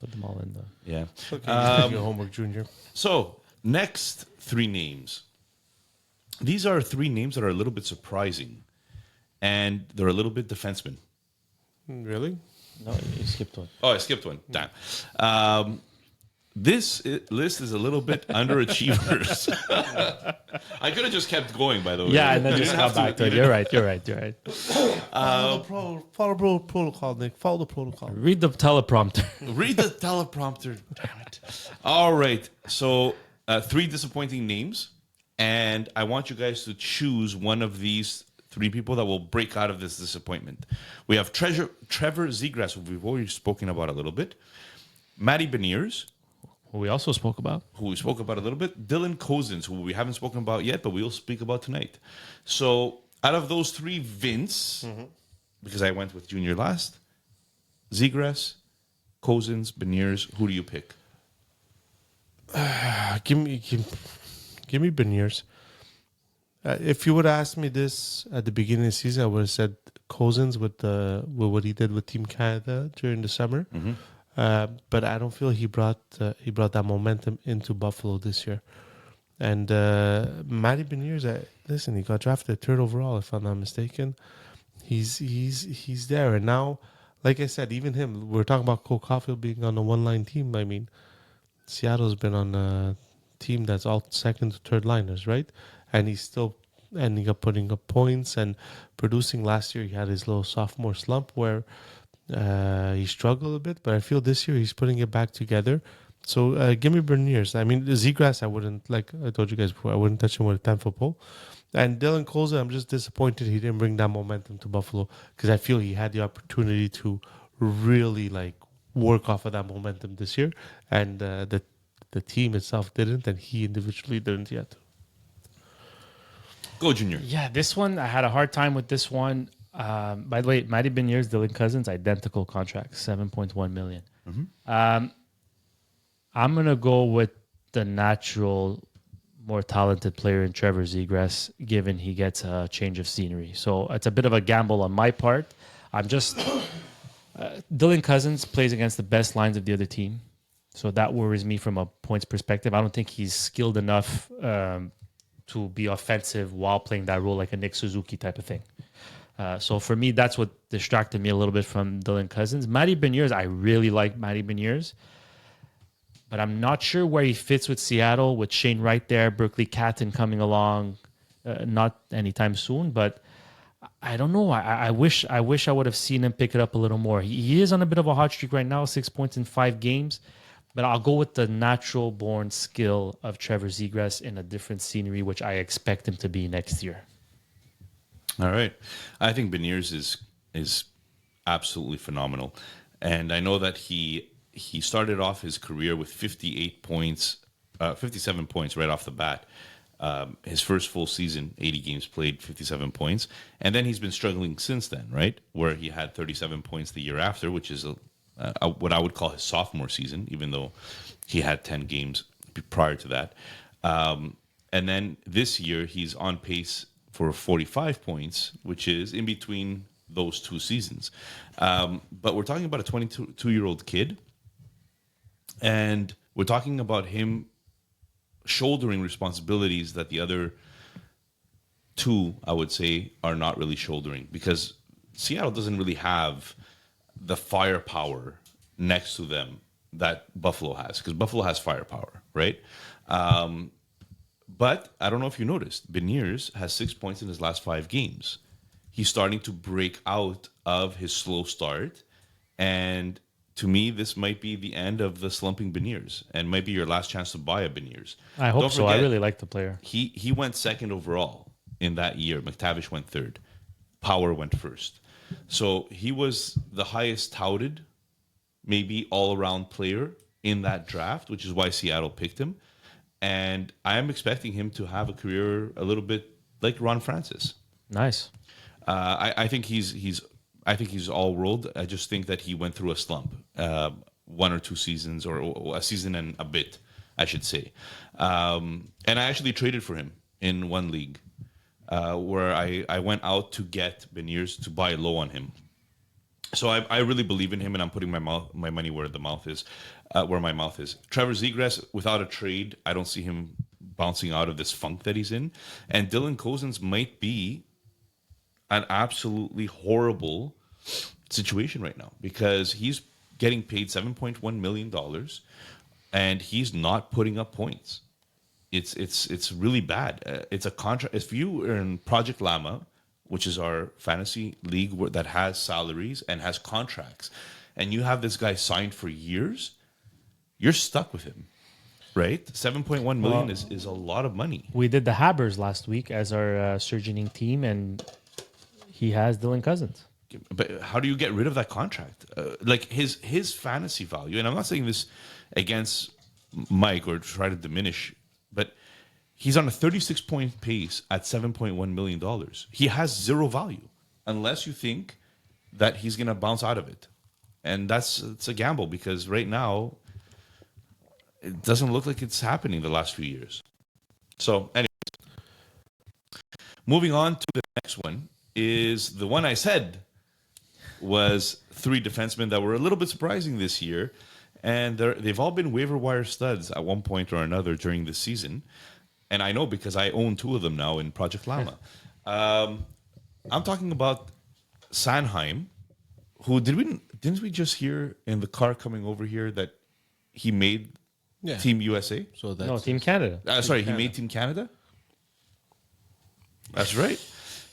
put them all in the.
yeah.
Okay, your homework, Junior.
So, next three names. These are three names that are a little bit surprising, and they're a little bit defensemen.
Really?
No, you skipped one.
Oh, I skipped one. Damn. This list is a little bit underachievers. I could have just kept going, by the way.
Yeah, and then
You
just
didn't
got
have
back to it. You're right.
Follow protocol, Nick. Follow the protocol.
Read the teleprompter.
Read the teleprompter. Damn it. All right. So, three disappointing names. And I want you guys to choose one of these three people that will break out of this disappointment. We have Trevor Zegras, who we've already spoken about a little bit. Matty Beniers,
Who we also spoke about.
who we spoke about a little bit. Dylan Cozens, who we haven't spoken about yet, but we'll speak about tonight. So out of those three, Vince, because I went with Junior last, Zegras, Cozens, Beniers, who do you pick?
Give me Beniers. If you would have asked me this at the beginning of the season, I would have said Cozens with what he did with Team Canada during the summer. But I don't feel he brought that momentum into Buffalo this year. And Matty Beniers, listen, he got drafted third overall, if I'm not mistaken. He's there, and now, like I said, even him. We're talking about Cole Caulfield being on a one-line team. I mean, Seattle's been on a team that's all second to third liners, right? And he's still ending up putting up points and producing. Last year, he had his little sophomore slump where he struggled a bit, but I feel this year he's putting it back together. So give me Beniers. I mean, Zegras, I wouldn't, like I told you guys before, I wouldn't touch him with a 10-foot pole. And Dylan Colza, I'm just disappointed he didn't bring that momentum to Buffalo because I feel he had the opportunity to really work off of that momentum this year, and the team itself didn't, and he individually didn't yet.
Go, Junior.
Yeah, this one, I had a hard time with this one. By the way, Matty Beniers, Dylan Cozens, identical contracts, $7.1 million. I'm going to go with the natural, more talented player in Trevor Zegras, given he gets a change of scenery. So it's a bit of a gamble on my part. I'm just... Dylan Cozens plays against the best lines of the other team. So that worries me from a points perspective. I don't think he's skilled enough to be offensive while playing that role like a Nick Suzuki type of thing. So for me, that's what distracted me a little bit from Dylan Cozens. Matty Beniers, I really like Matty Beniers. But I'm not sure where he fits with Seattle, with Shane Wright there, Berkeley Catton coming along, not anytime soon. But I don't know. I wish I would have seen him pick it up a little more. He is on a bit of a hot streak right now, 6 points in 5 games. But I'll go with the natural-born skill of Trevor Zegras in a different scenery, which I expect him to be next year.
All right. I think Beniers is absolutely phenomenal. And I know that he started off his career with 58 points, 57 points right off the bat. His first full season, 80 games played, 57 points. And then he's been struggling since then, right? Where he had 37 points the year after, which is what I would call his sophomore season, even though he had 10 games prior to that. And then this year, he's on pace for 45 points, which is in between those two seasons. But we're talking about a 22-year-old kid, and we're talking about him shouldering responsibilities that the other two, I would say, are not really shouldering, because Seattle doesn't really have the firepower next to them that Buffalo has, because Buffalo has firepower, right? But I don't know if you noticed, Beniers has 6 points in his last 5 games. He's starting to break out of his slow start. And to me, this might be the end of the slumping Beniers and might be your last chance to buy a Beniers.
I hope
Don't
so. I
forget,
really like the player.
he went second overall in that year. McTavish went third. Power went first. So he was the highest touted, maybe all-around player in that draft, which is why Seattle picked him. And I am expecting him to have a career a little bit like Ron Francis.
Nice.
I think he's all world. I just think that he went through a slump, 1 or 2 seasons, or a season and a bit, I should say. And I actually traded for him in one league, where I went out to get Beniers to buy low on him. So I really believe in him, and I'm putting my money where the mouth is, where my mouth is. Trevor Zegras, without a trade, I don't see him bouncing out of this funk that he's in. And Dylan Cousins might be an absolutely horrible situation right now because he's getting paid $7.1 million, and he's not putting up points. It's really bad. It's a contract. If you are in Project Llama, which is our fantasy league that has salaries and has contracts, and you have this guy signed for years, you're stuck with him, right? 7.1 million is a lot of money.
We did the Habbers last week as our surgeoning team, and he has Dylan Cousins.
But how do you get rid of that contract? Like his fantasy value, and I'm not saying this against Mike or try to diminish, but he's on a 36-point pace at $7.1 million. He has zero value unless you think that he's going to bounce out of it. And it's a gamble because right now it doesn't look like it's happening the last few years. So anyways, moving on to the next one is the one I said was 3 defensemen that were a little bit surprising this year. And they've all been waiver wire studs at one point or another during the season. And I know because I own 2 of them now in Project Llama. I'm talking about Sanheim, who didn't we just hear in the car coming over here that he made Team USA?
So that's
No, Team Canada.
He made Team Canada? That's right.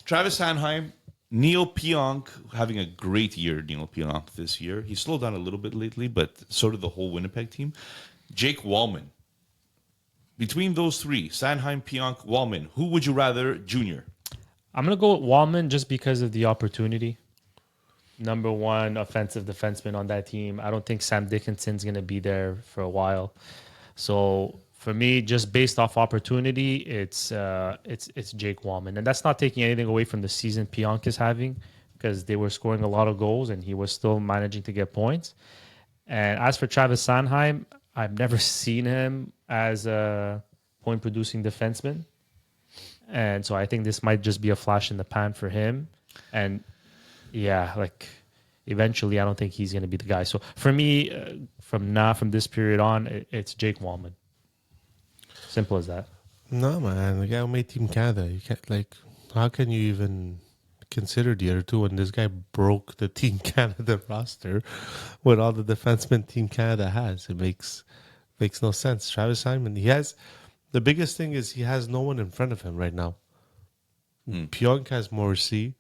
Travis Sanheim, Neil Pionk, having a great year, Neil Pionk, this year. He slowed down a little bit lately, but so did the whole Winnipeg team. Jake Wallman. Between those 3, Sanheim, Pionk, Wallman, who would you rather, Junior?
I'm going to go with Wallman just because of the opportunity. Number 1 offensive defenseman on that team. I don't think Sam Dickinson's going to be there for a while. So for me, just based off opportunity, it's Jake Wallman. And that's not taking anything away from the season Pionk is having because they were scoring a lot of goals and he was still managing to get points. And as for Travis Sanheim, I've never seen him as a point-producing defenseman. And so I think this might just be a flash in the pan for him. And, eventually I don't think he's going to be the guy. So for me, from this period on, it's Jake Wallman. Simple as that.
No, man. The guy who made Team Canada. You can't, how can you even consider the other 2 when this guy broke the Team Canada roster with all the defensemen Team Canada has? It makes no sense. Travis Simon, the biggest thing is he has no one in front of him right now. Pionk has Morrissey.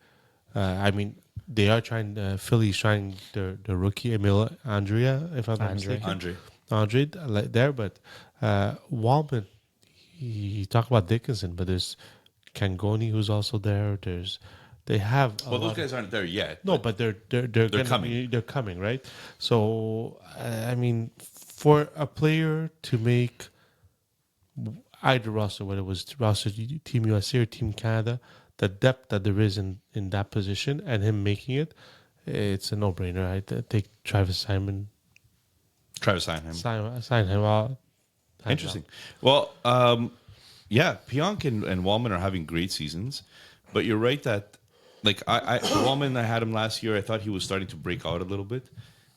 They are trying, Philly's trying the rookie, Emil Andrea, if I'm not mistaken. Andre there, but Wallman, you talk about Dickinson, but there's Cangoni who's also there. They have
Those guys aren't there yet.
No, but they're
coming.
They're coming, right? So for a player to make either roster, whether it was roster Team USA or Team Canada, the depth that there is in that position and him making it, it's a no-brainer. I take Travis Sanheim.
Interesting. Well, Pionk and Wallman are having great seasons, but you're right that Wallman, I had him last year. I thought he was starting to break out a little bit,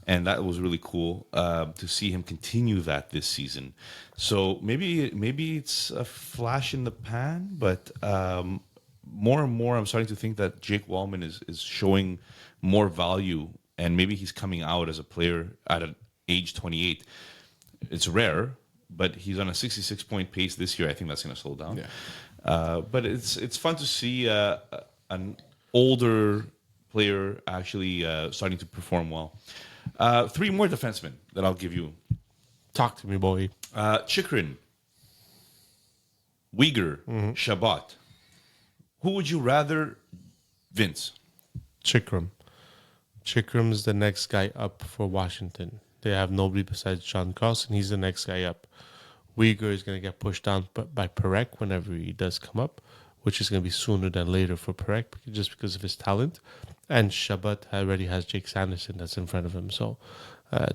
and that was really cool to see him continue that this season. So maybe it's a flash in the pan, but more and more I'm starting to think that Jake Wallman is showing more value, and maybe he's coming out as a player at an age 28. It's rare, but he's on a 66-point pace this year. I think that's going to slow down.
Yeah.
But it's fun to see an older player actually starting to perform well. 3 more defensemen that I'll give you.
Talk to me, boy.
Chikrin, Uyghur, Shabbat. Who would you rather, Vince?
Chikrim. Chikrim's the next guy up for Washington. They have nobody besides John Carlson. He's the next guy up. Uyghur is going to get pushed down by Perek whenever he does come up, which is going to be sooner than later for Perek just because of his talent. And Shabbat already has Jake Sanderson that's in front of him. So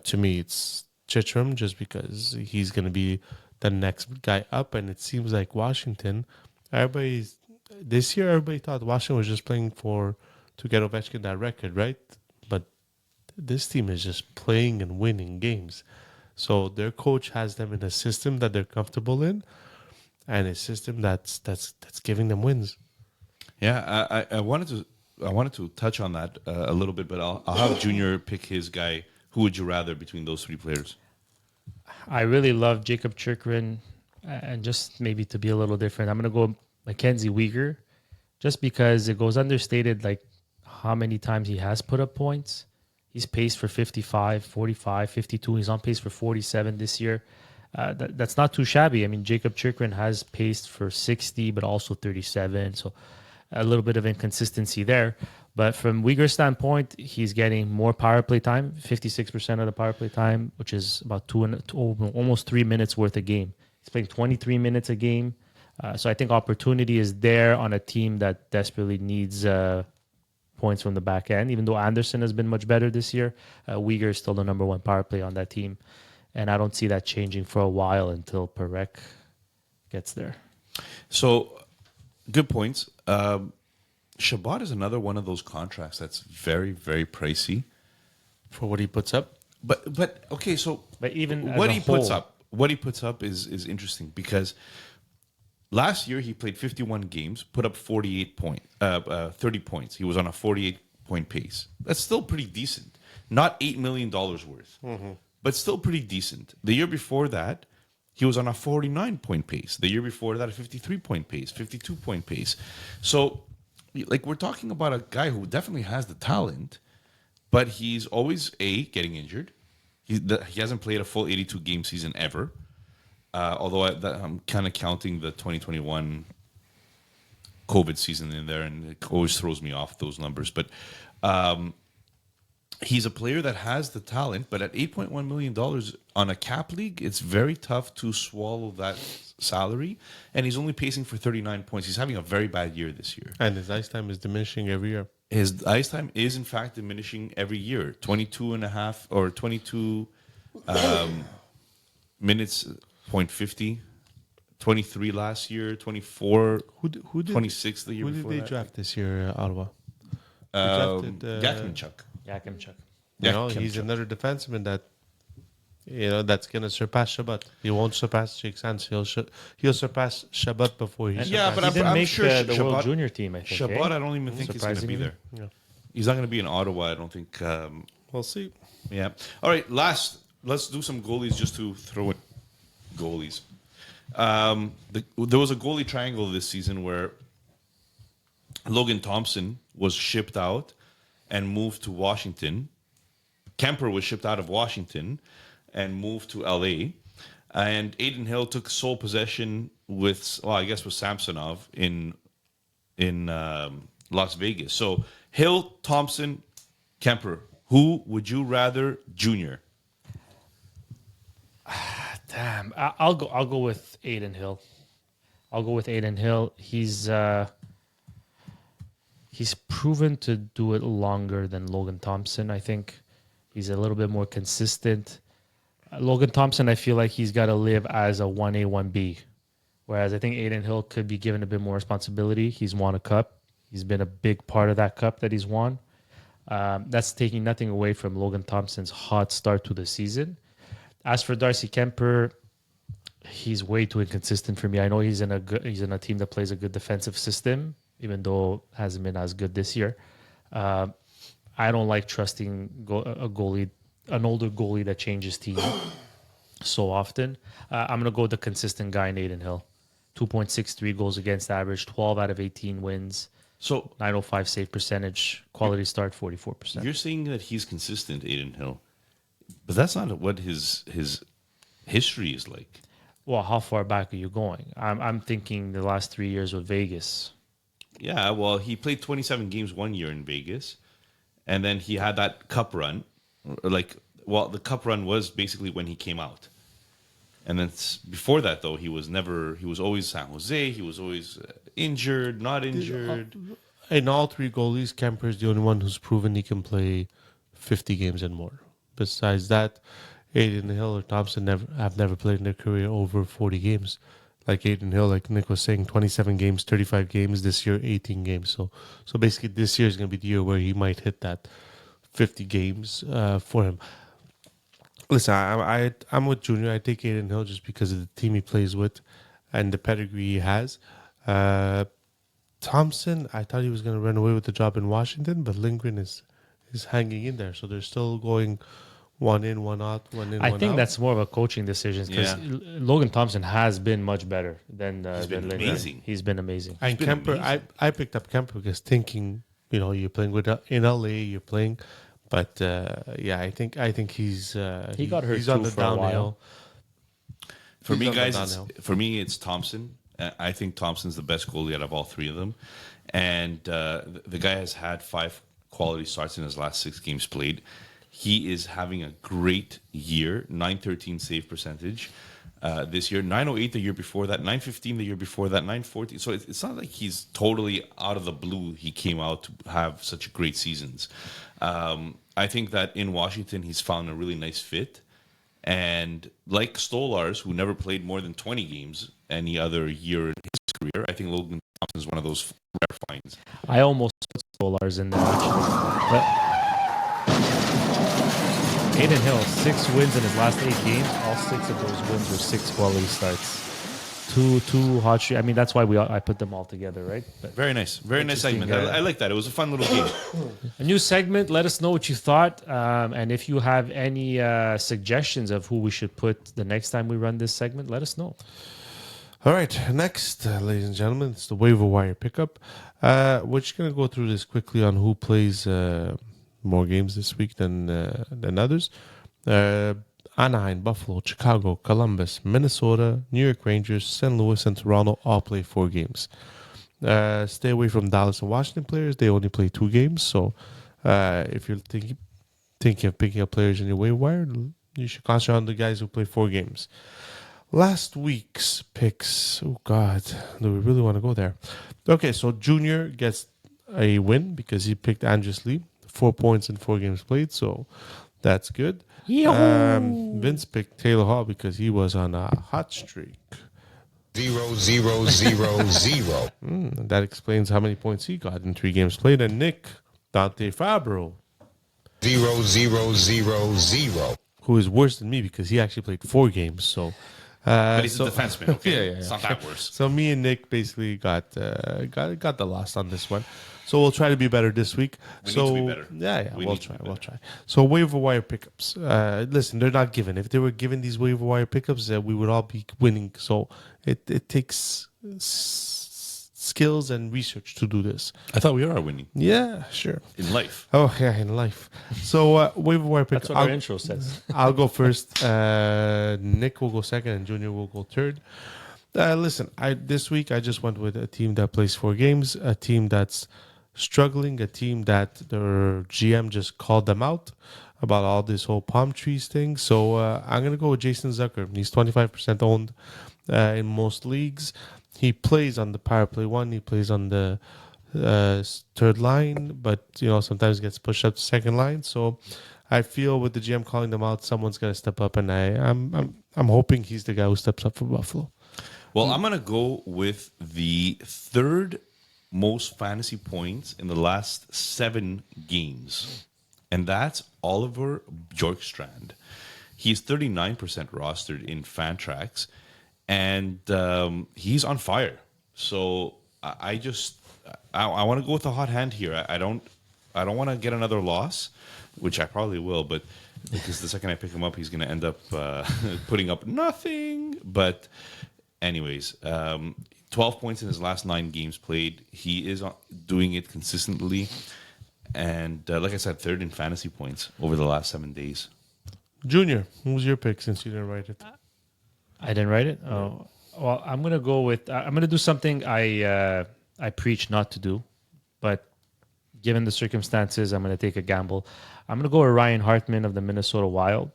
to me, it's Chitrim just because he's going to be the next guy up. And it seems like Washington, this year, everybody thought Washington was just playing to get Ovechkin that record, right? But this team is just playing and winning games. So their coach has them in a system that they're comfortable in, and a system that's giving them wins.
Yeah, I wanted to touch on that a little bit, but I'll have Junior pick his guy. Who would you rather between those 3 players?
I really love Jacob Chikrin, and just maybe to be a little different, I'm going to go Mackenzie Weegar, just because it goes understated like how many times he has put up points. He's paced for 55, 45, 52. He's on pace for 47 this year. That's not too shabby. I mean, Jacob Chikrin has paced for 60, but also 37. So a little bit of inconsistency there. But from Uyghur's standpoint, he's getting more power play time, 56% of the power play time, which is about almost 3 minutes worth a game. He's playing 23 minutes a game. So I think opportunity is there on a team that desperately needs points from the back end. Even though Anderson has been much better this year, Uyghur is still the number 1 power play on that team. And I don't see that changing for a while until Perek gets there.
So, good points. Shabbat is another one of those contracts that's very, very pricey
For what he puts up?
But okay, so
even
what
as
he
a
puts
whole-
up, is interesting because last year he played 51 games, put up 30 points. He was on a 48-point pace. That's still pretty decent. Not $8 million worth, but still pretty decent. The year before that, he was on a 49-point pace. The year before that, a 53-point pace, 52-point pace. So, like, we're talking about a guy who definitely has the talent, but he's always, getting injured. He hasn't played a full 82-game season ever. Although I'm kind of counting the 2021 COVID season in there, and it always throws me off, those numbers. But he's a player that has the talent, but at $8.1 million on a cap league, it's very tough to swallow that salary. And he's only pacing for 39 points. He's having a very bad year this year.
And his ice time is diminishing every year.
His ice time is, in fact, diminishing every year. 22 and a half or 22 minutes, 0.50. 23 last year, 24,
Who did
26 the year
Who
before
did they
that.
draft this year, Ottawa? drafted,
Yakimchuk.
Yakimchuk.
He's
Yakimchuk.
another defenseman that's going to surpass Shabbat. He won't surpass Jake Sands. He'll surpass Shabbat before he
Yeah, but
He didn't
I'm
make
sure
the World
Shabbat-
Junior team, I think.
Shabbat, I don't even think he's going to be
Surprisingly.
there.
Yeah.
He's not going to be in Ottawa, I don't think.
We'll see.
Yeah. All right, let's do some goalies just to throw it. Goalies. There was a goalie triangle this season where Logan Thompson was shipped out and moved to Washington. Kemper was shipped out of Washington and moved to LA. And Aiden Hill took sole possession with Samsonov in Las Vegas. So Hill, Thompson, Kemper. Who would you rather, Junior?
Damn, I'll go with Aiden Hill. I'll go with Aiden Hill. He's proven to do it longer than Logan Thompson. I think he's a little bit more consistent. Logan Thompson, I feel like he's got to live as a 1A, 1B. Whereas I think Aiden Hill could be given a bit more responsibility. He's won a cup. He's been a big part of that cup that he's won. That's taking nothing away from Logan Thompson's hot start to the season. As for Darcy Kemper, he's way too inconsistent for me. I know he's in a team that plays a good defensive system, even though it hasn't been as good this year. I don't like trusting an older goalie that changes team. so often. I'm going to go with the consistent guy, Nathan Hill. 2.63 goals against average, 12 out of 18 wins,
So
905 save percentage, quality start 44%.
you're saying that he's consistent, Aiden Hill, but that's not what his history is like.
Well, how far back are you going? I'm thinking the last 3 years with Vegas.
Yeah, well, he played 27 games 1 year in Vegas, and then he had that cup run. The cup run was basically when he came out. And then before that, though, he was always San Jose. He was always injured, not injured.
In all three goalies, Kemper is the only one who's proven he can play 50 games and more. Besides that, Aiden Hill or Thompson have never played in their career over 40 games. Like Aiden Hill, like Nick was saying, 27 games, 35 games. This year, 18 games. So basically, this year is going to be the year where he might hit that 50 games for him. Listen, I'm with Junior. I take Aiden Hill just because of the team he plays with and the pedigree he has. Thompson, I thought he was going to run away with the job in Washington, but Lindgren is hanging in there. So they're still going one in, one out, one in,
I
one
think
out.
that's more of a coaching decision because
Yeah.
Logan Thompson has been much better than
been
Lindgren.
amazing.
He's been amazing.
And
been
Kemper,
amazing.
I picked up Kemper because thinking, you're playing in LA, you're playing. But I think he's
He got hurt
he's on
too
the
for a while.
downhill.
For
He's
me,
on the
guys,
downhill.
it's Thompson. I think Thompson's the best goalie out of all three of them, and the guy has had 5 quality starts in his last 6 games played. He is having a great year. 913 save percentage this year. 908 the year before that. 915 the year before that. 914. So it's not like he's totally out of the blue. He came out to have such great seasons. I think that in Washington he's found a really nice fit. And like Stolars, who never played more than 20 games any other year in his career, I think Logan Thompson is one of those rare finds.
I almost put Solars in there actually. But Aiden Hill, 6 wins in his last 8 games. All 6 of those wins were 6 quality starts. Two hot streak. I mean, that's why I put them all together, right? But
Very nice. Very nice
Interesting,
segment.
yeah.
I like that. It was a fun little game.
a new segment. Let us know what you thought, and if you have any suggestions of who we should put the next time we run this segment, let us know.
All right, next, ladies and gentlemen, it's the waiver wire pickup. We're just going to go through this quickly on who plays more games this week than others. Anaheim, Buffalo, Chicago, Columbus, Minnesota, New York Rangers, St. Louis, and Toronto all play 4 games. Stay away from Dallas and Washington players. They only play 2 games. So if you're thinking of picking up players in your waiver wire, you should concentrate on the guys who play 4 games. Last week's picks. Oh, God. Do we really want to go there? Okay, so Junior gets a win because he picked Andres Lee. 4 points in 4 games played, so that's good. Vince picked Taylor Hall because he was on a hot streak.
0, 0, 0, 0.
That explains how many points he got in 3 games played. And Nick, Dante Fabro,
0, 0, 0, 0.
who is worse than me because he actually played 4 games. So,
But he's a defenseman, okay?
Yeah.
It's not that worse.
So me and Nick basically got the loss on this one. So we'll try to be better this week.
We need to be better.
Yeah,
We
we'll
need to be
try. We'll
better.
try. So waiver wire pickups. Listen, they're not given. If they were given these waiver wire pickups, we would all be winning. So it takes skills and research to do this.
I thought we are winning
Yeah, sure.
in life.
Oh yeah, in life. So waiver wire pickups.
That's what our intro says.
I'll go first. Nick will go second, and Junior will go third. Listen, this week I just went with a team that plays 4 games, a team that's struggling, a team that their GM just called them out about all this whole palm trees thing. So I'm gonna go with Jason Zucker. He's 25% owned in most leagues. He plays on the power play 1. He plays on the third line, but sometimes gets pushed up to second line. So I feel with the GM calling them out, someone's gonna step up, and I'm hoping he's the guy who steps up for Buffalo.
Well, I'm going to go with the 3rd most fantasy points in the last 7 games, and that's Oliver Bjorkstrand. He's 39% rostered in Fantrax, and he's on fire. So I want to go with the hot hand here. I don't I don't want to get another loss, which I probably will, but because the second I pick him up, he's going to end up putting up nothing. But anyways, 12 points in his last 9 games played. He is doing it consistently. And like I said, third in fantasy points over the last 7 days.
Junior, who was your pick since you didn't write it?
I didn't write it. Oh, well, I'm gonna go with. I'm gonna do something I preach not to do, but given the circumstances, I'm gonna take a gamble. I'm gonna go with Ryan Hartman of the Minnesota Wild,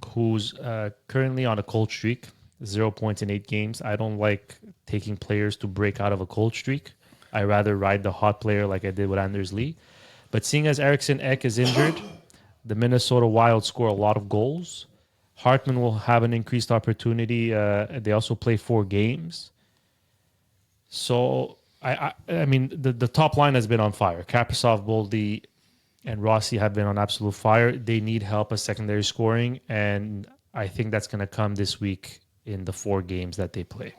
who's currently on a cold streak, 0 points in 8 games. I don't like taking players to break out of a cold streak. I rather ride the hot player like I did with Anders Lee. But seeing as Eriksson Ek is injured, the Minnesota Wild score a lot of goals. Hartman will have an increased opportunity. They also play 4 games. So, I mean, the top line has been on fire. Kaprizov, Boldy, and Rossi have been on absolute fire. They need help with secondary scoring, and I think that's going to come this week in the 4 games that they play.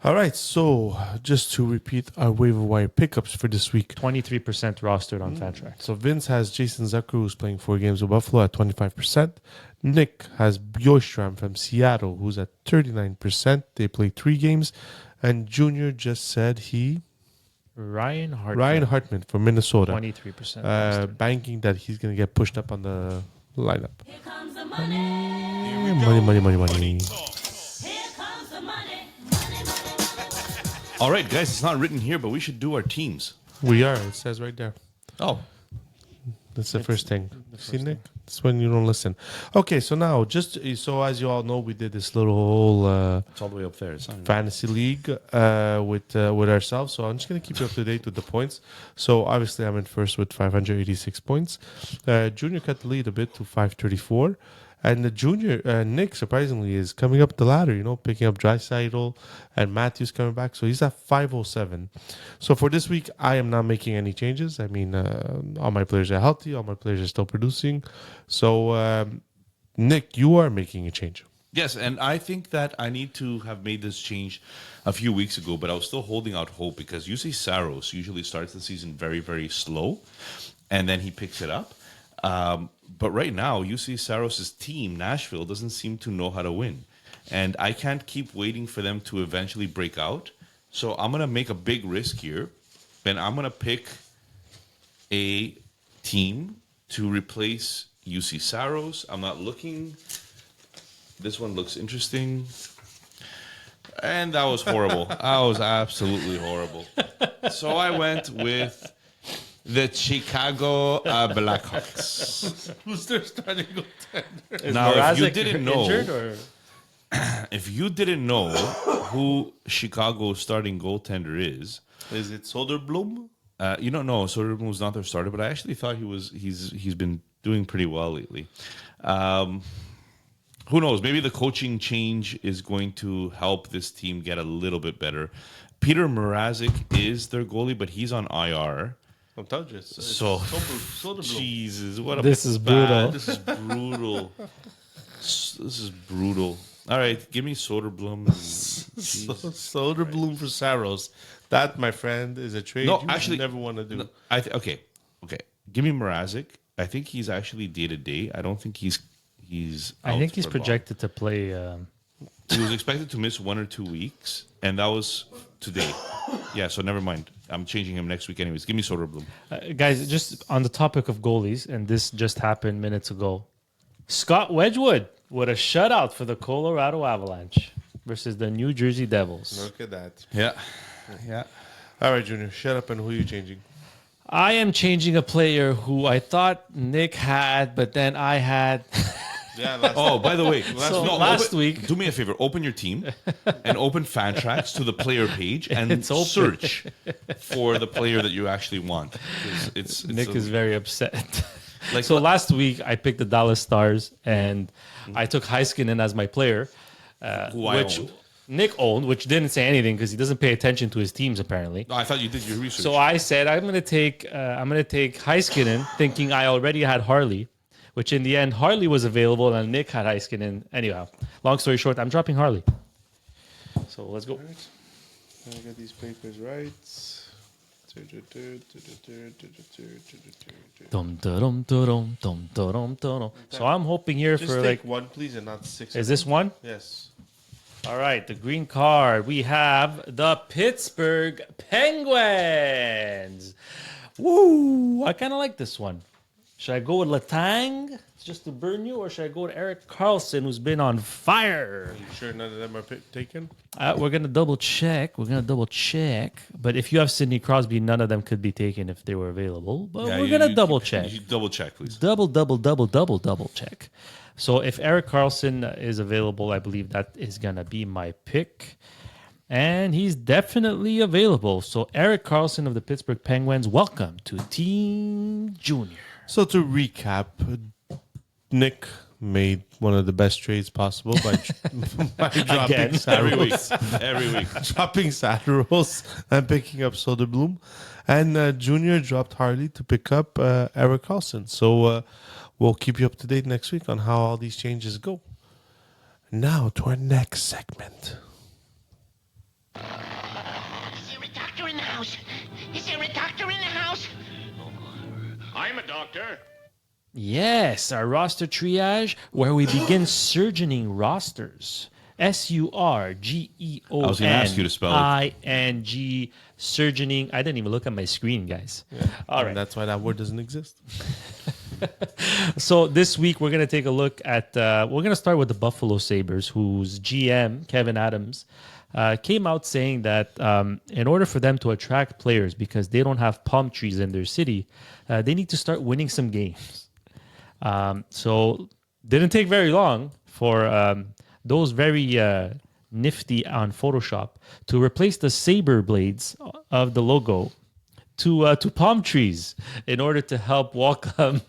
All right, so just to repeat our waiver wire pickups for this week.
23% rostered on Fantrax.
So Vince has Jason Zucker, who's playing 4 games with Buffalo at 25%. Nick has Bjorkstrand from Seattle, who's at 39%. They play 3 games. And Junior just said
Ryan
Hartman from Minnesota.
23% rostered.
Banking that he's going to get pushed up on the lineup.
Here comes the money.
Money.
Here comes the money.
All right, guys, it's not written here, but we should do our teams.
We are. It says right there.
Oh,
That's the first thing. See, Nick? That's when you don't listen. Okay, so now, just so as you all know, we did this little
it's all the way up there. It's not even-
fantasy league with ourselves. So I'm just going to keep you up to date with the points. So obviously, I'm in first with 586 points. Junior cut the lead a bit to 534. And the junior, Nick, surprisingly, is coming up the ladder, picking up Draisaitl and Matthews coming back. So he's at 507. So for this week, I am not making any changes. I mean, all my players are healthy. All my players are still producing. So, Nick, you are making a change.
Yes, and I think that I need to have made this change a few weeks ago, but I was still holding out hope because UC Saros usually starts the season very, very slow, and then he picks it up. But right now, UC Saros' team, Nashville, doesn't seem to know how to win. And I can't keep waiting for them to eventually break out. So I'm going to make a big risk here. And I'm going to pick a team to replace UC Saros. I'm not looking. This one looks interesting. And that was horrible. That was absolutely horrible. So I went with the Chicago Blackhawks.
Who's their starting goaltender?
Now, if you didn't know,
injured or?
if you didn't know who Chicago's starting goaltender is
Is it Soderblom?
you don't know. Soderblom's not their starter, but I actually thought he's been doing pretty well lately. Who knows? Maybe the coaching change is going to help this team get a little bit better. Mrazek is their goalie, but he's on IR.
I'm telling you.
So,
Soderblom.
Jesus, what a
This is brutal.
This is brutal. This is brutal. All right, give me Soderblom.
Soderblom for Saros. That, my friend, is a trade
No,
you
actually,
never want to do.
No, okay. Give me Mrazek. I think he's actually day to day. I don't think he's.
I think he's
for long.
projected to play.
He was expected to miss 1 or 2 weeks, and that was today. Yeah, so never mind. I'm changing him next week anyways. Give me Soderblom.
Guys, just on the topic of goalies, and this just happened minutes ago. Scott Wedgwood with a shutout for the Colorado Avalanche versus the New Jersey Devils.
Look at that.
Yeah.
All right, Junior, shut up and who are you changing?
I am changing a player who I thought Nick had, but then I had.
Yeah,
Oh, by the way,
last week-
do me a favor. Open your team and open Fantrax to the player page and
It's open.
search for the player that you actually want. It's
Nick is very upset.
Like-
So last week I picked the Dallas Stars and I took Heiskanen as my player,
who I
which
owned.
Nick owned, which didn't say anything because he doesn't pay attention to his teams apparently.
No, I thought you did your research.
So I said I'm gonna take Heiskanen, thinking I already had Harley, which in the end Harley was available and Nick had Heiskanen. Anyhow, long story short, I'm dropping Harley. So let's go.
I get these papers right. It's
Dum, dum, dum, dum, dum, dum. So I'm hoping here
Just
for
take
like.
one, please, and not six.
Is this one?
Yes.
All right, the green card. We have the Pittsburgh Penguins. Woo! I kind of like this one. Should I go with Letang just to burn you, or should I go with Eric Carlson, who's been on fire?
Are you sure none of them are taken?
We're gonna double check. But if you have Sidney Crosby, none of them could be taken if they were available. But
Yeah,
we're
you-
gonna
you
double
keep-
check.
you double check, please.
Double check. So if Eric Carlson is available, I believe that is gonna be my pick. And he's definitely available. So Eric Carlson of the Pittsburgh Penguins, welcome to Team Junior.
So to recap, Nick made one of the best trades possible by, by dropping
Again.
Every week.
Saddles,
Every week.
dropping Saddles and picking up Soderblom, and Junior dropped Harley to pick up Eric Carlson. So we'll keep you up to date next week on how all these changes go. Now to our next segment.
Is there a doctor in the house? Is there a doctor in the house?
I'm a doctor.
Yes, our roster triage, where we begin surgeoning rosters. Surgeoning.
I was gonna ask you to spell it.
ING, surgeoning. I didn't even look at my screen, guys. All
And
right.
that's why that word doesn't exist.
So this week we're going to take a look at. We're going to start with the Buffalo Sabres, whose GM Kevin Adams came out saying that in order for them to attract players, because they don't have palm trees in their city, they need to start winning some games. So didn't take very long for those very nifty on Photoshop to replace the saber blades of the logo to palm trees in order to help welcome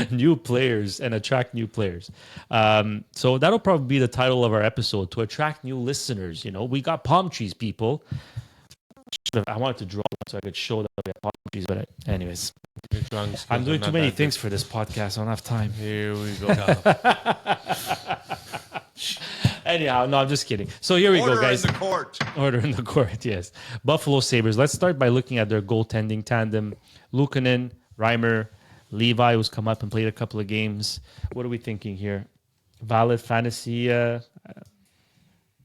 new players and attract new players. So that'll probably be the title of our episode, to attract new listeners. You know, we got palm trees, people. I wanted to draw one so I could show that we have palm trees, but anyways, I'm doing too many things for this podcast. I don't have time.
Here we go.
Anyhow, no, I'm just kidding. So here we go, guys.
in the court.
Order in the court, yes. Buffalo Sabres. Let's start by looking at their goaltending tandem. Luukkonen, Reimer, Levi, who's come up and played a couple of games. What are we thinking here? Valid fantasy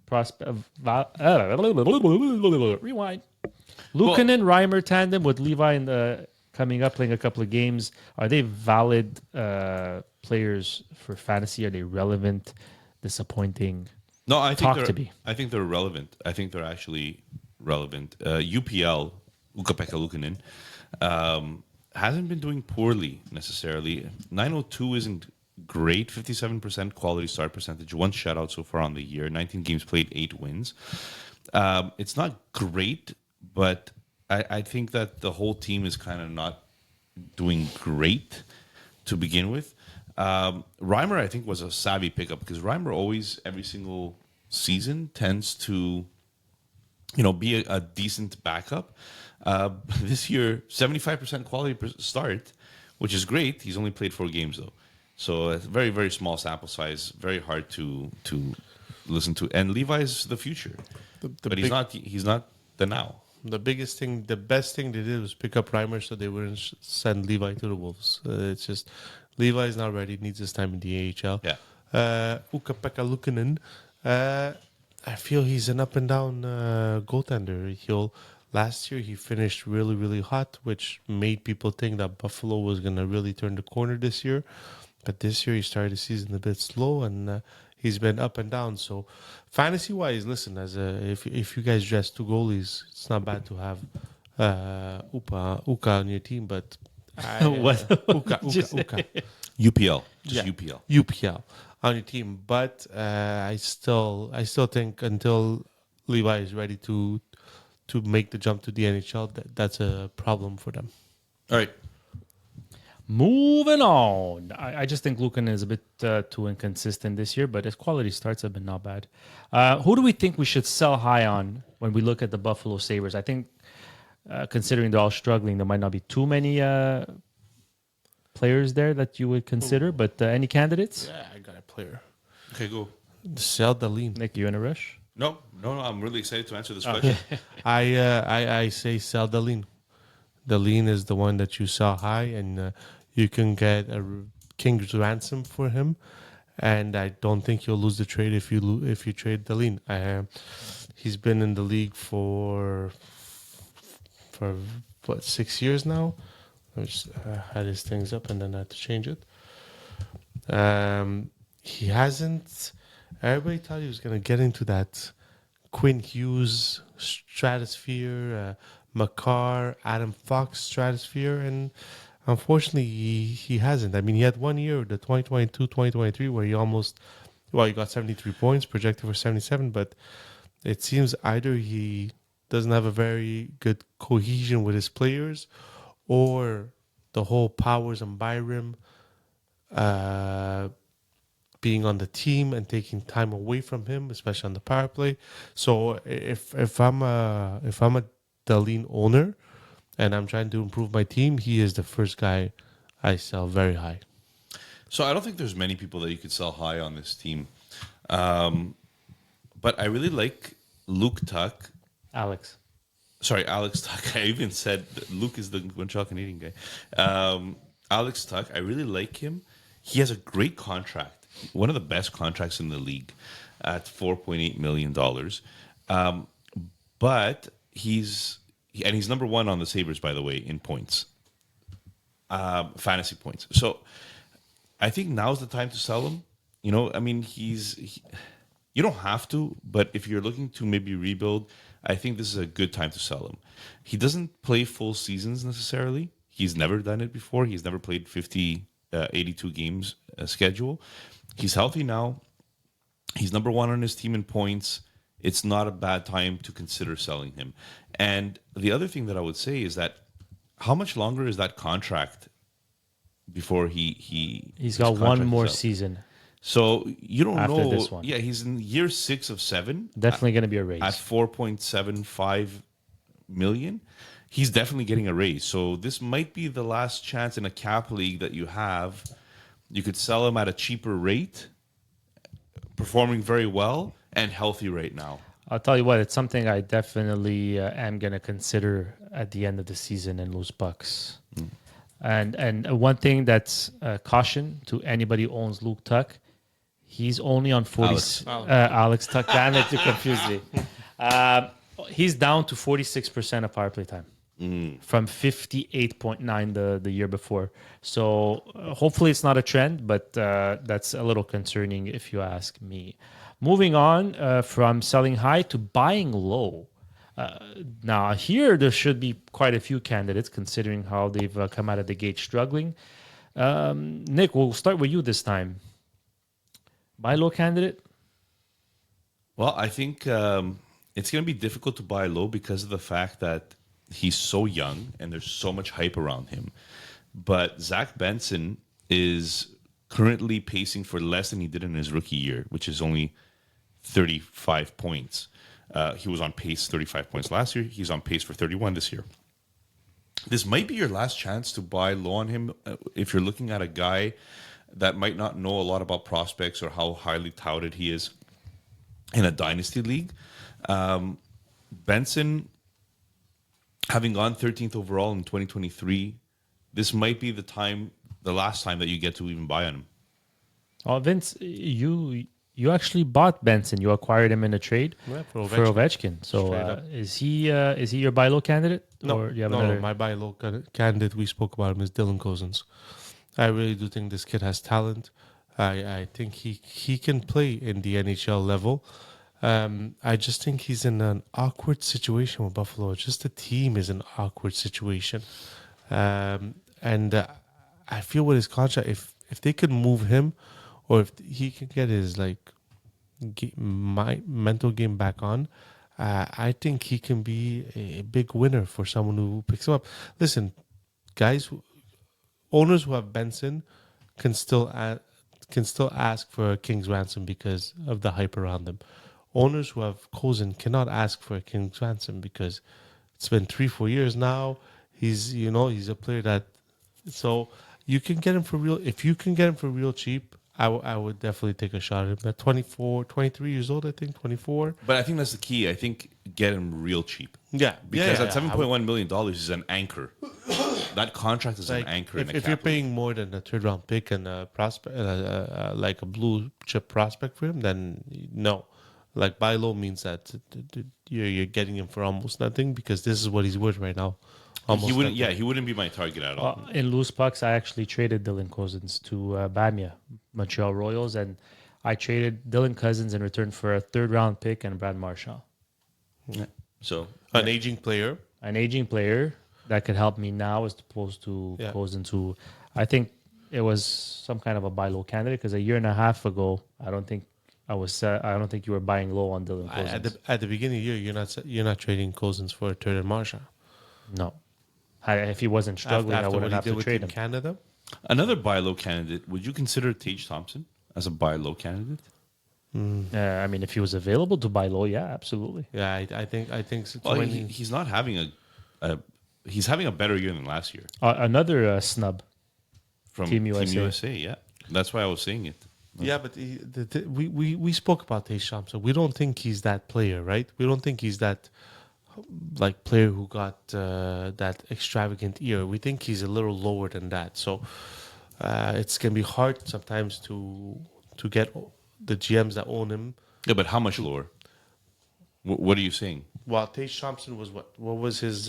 prospect. Rewind. Luukkonen, Reimer tandem with Levi in the coming up, playing a couple of games. Are they valid players for fantasy? Are they relevant? Disappointing?
No, I think
Talk
they're,
to me.
I think they're relevant. I think they're actually relevant. UPL, Ukko-Pekka Luukkonen, hasn't been doing poorly necessarily. 902 isn't great. 57% quality start percentage. 1 shutout so far on the year. 19 games played, 8 wins. It's not great, but I think that the whole team is kind of not doing great to begin with. Reimer, I think, was a savvy pickup because Reimer always, every single season, tends to, be a decent backup. This year, 75% quality start, which is great. He's only played 4 games though, so a very, very small sample size. Very hard to listen to. And Levi's the future, but he's not. He's not the now.
The biggest thing, the best thing they did was pick up Reimer so they wouldn't send Levi to the Wolves. It's just Levi's not ready; needs his time in the AHL.
Yeah.
Ukko-Pekka Luukkonen, I feel he's an up and down goaltender. Last year he finished really, really hot, which made people think that Buffalo was gonna really turn the corner this year. But this year he started the season a bit slow, and he's been up and down. So fantasy wise, listen, if you guys dress 2 goalies, it's not bad to have Uka on your team. But
What?
Uka.
UPL, just UPL.
UPL on your team, but I still think until Levi is ready to make the jump to the NHL, that's a problem for them.
All right.
Moving on. I just think Luukkonen is a bit too inconsistent this year, but his quality starts have been not bad. Who do we think we should sell high on when we look at the Buffalo Sabres? I think, considering they're all struggling, there might not be too many players there that you would consider, but any candidates?
Yeah, I got a player.
Okay, go.
Sell Dahlin.
Nick, you in a rush?
No. I'm really excited to answer this question.
I say sell Dahlin. the lean is the one that you sell high, and you can get a king's ransom for him. And I don't think you'll lose the trade if you trade the lean. He's been in the league for what 6 years now. I just had his things up and then I had to change it. He hasn't. Everybody thought he was going to get into that Quinn Hughes stratosphere, McCarr, Adam Fox stratosphere, and unfortunately he hasn't. I mean, he had 1 year, the 2022-2023, where he got 73 points, projected for 77, but it seems either he doesn't have a very good cohesion with his players, or the whole Powers and Byram being on the team and taking time away from him, especially on the power play. So if I'm a Darlene owner and I'm trying to improve my team, he is the first guy I sell very high.
So I don't think there's many people that you could sell high on this team. But I really like Luke Tuck.
Alex
Tuck. I even said Luke is the Montreal Canadian guy. Alex Tuck, I really like him. He has a great contract. One of the best contracts in the league at $4.8 million. But he's number one on the Sabres, by the way, in points. Fantasy points. So I think now's the time to sell him. You know, I mean, you don't have to, but if you're looking to maybe rebuild, I think this is a good time to sell him. He doesn't play full seasons necessarily. He's never done it before. He's never played 82 games schedule. He's healthy now. He's number one on his team in points. It's not a bad time to consider selling him. And the other thing that I would say is that how much longer is that contract before
he's got one more season.
So you don't
after
know.
This one.
Yeah, he's in year 6 of 7.
Definitely going to be a raise.
At $4.75 million. He's definitely getting a raise. So this might be the last chance in a cap league that you have. You could sell him at a cheaper rate, performing very well and healthy right now.
I'll tell you what, it's something I definitely am going to consider at the end of the season in loose bucks. And one thing that's caution to anybody who owns Luke Tuck, he's only on 40. Alex Tuck, damn it, to confuse me. He's down to 46% of power play time. From 58.9 the year before. So hopefully it's not a trend, but that's a little concerning if you ask me. Moving on from selling high to buying low. Now here there should be quite a few candidates considering how they've come out of the gate struggling. Nick, we'll start with you this time. Buy low candidate?
Well, I think it's going to be difficult to buy low because of the fact that he's so young and there's so much hype around him. But Zach Benson is currently pacing for less than he did in his rookie year, which is only 35 points. He was on pace 35 points last year. He's on pace for 31 this year. This might be your last chance to buy low on him if you're looking at a guy that might not know a lot about prospects or how highly touted he is in a dynasty league. Benson, having gone 13th overall in 2023, this might be the last time that you get to even buy on him.
Oh, Vince, you actually bought Benson. You acquired him in a trade for Ovechkin. So is he your buy low candidate?
No,
or do you have another?
My buy low candidate, we spoke about him, is Dylan Cozens. I really do think this kid has talent. I think he can play in the NHL level. I just think he's in an awkward situation with Buffalo. Just the team is an awkward situation. And I feel with his contract, if they could move him, or if he can get his mental game back on, I think he can be a big winner for someone who picks him up. Listen, guys, owners who have Benson can still ask for a king's ransom because of the hype around them. Owners who have Kozin cannot ask for a king's ransom because it's been 3-4 years now. He's a player that, so you can get him for real. If you can get him for real cheap, I would definitely take a shot at him. At 23 years old, I think 24.
But I think that's the key. I think get him real cheap.
Yeah,
Because
yeah,
at $7.1 million is an anchor. That contract is an anchor in the
if
cap
you're
league.
paying more than a third round pick and a prospect, like a blue chip prospect for him, then no. Like buy low means that you're getting him for almost nothing because this is what he's worth right now. Almost
He wouldn't.
nothing.
Yeah, he wouldn't be my target at all.
In loose pucks, I actually traded Dylan Cousins to Bamia, Montreal Royals, and I traded Dylan Cousins in return for a third round pick and Brad Marchand,
So
An aging player.
an aging player that could help me now as opposed to
Yeah.
Cousins, who I think it was some kind of a buy low candidate because a year and a half ago, I don't think you were buying low on Dylan Cousins.
At the beginning of the year, you're not trading Cousins for a third and Marshall.
No. If he wasn't struggling, I
After
wouldn't
what he
have
did
to
with
trade
Team
him.
Canada.
another buy low candidate. Would you consider Tage Thompson as a buy low candidate?
I mean, if he was available to buy low, yeah, absolutely.
Yeah, I think so.
Well, he's not having he's having a better year than last year
Another snub.
from
Team
Team
USA.
USA. Yeah, that's why I was saying it.
Yeah, but we spoke about Tage Thompson. We don't think he's that player, right? We don't think he's that like player who got that extravagant year. We think he's a little lower than that. So it's gonna be hard sometimes to get the GMs that own him.
Yeah, but how much lower? What are you saying?
Well, Tage Thompson was what? What was his?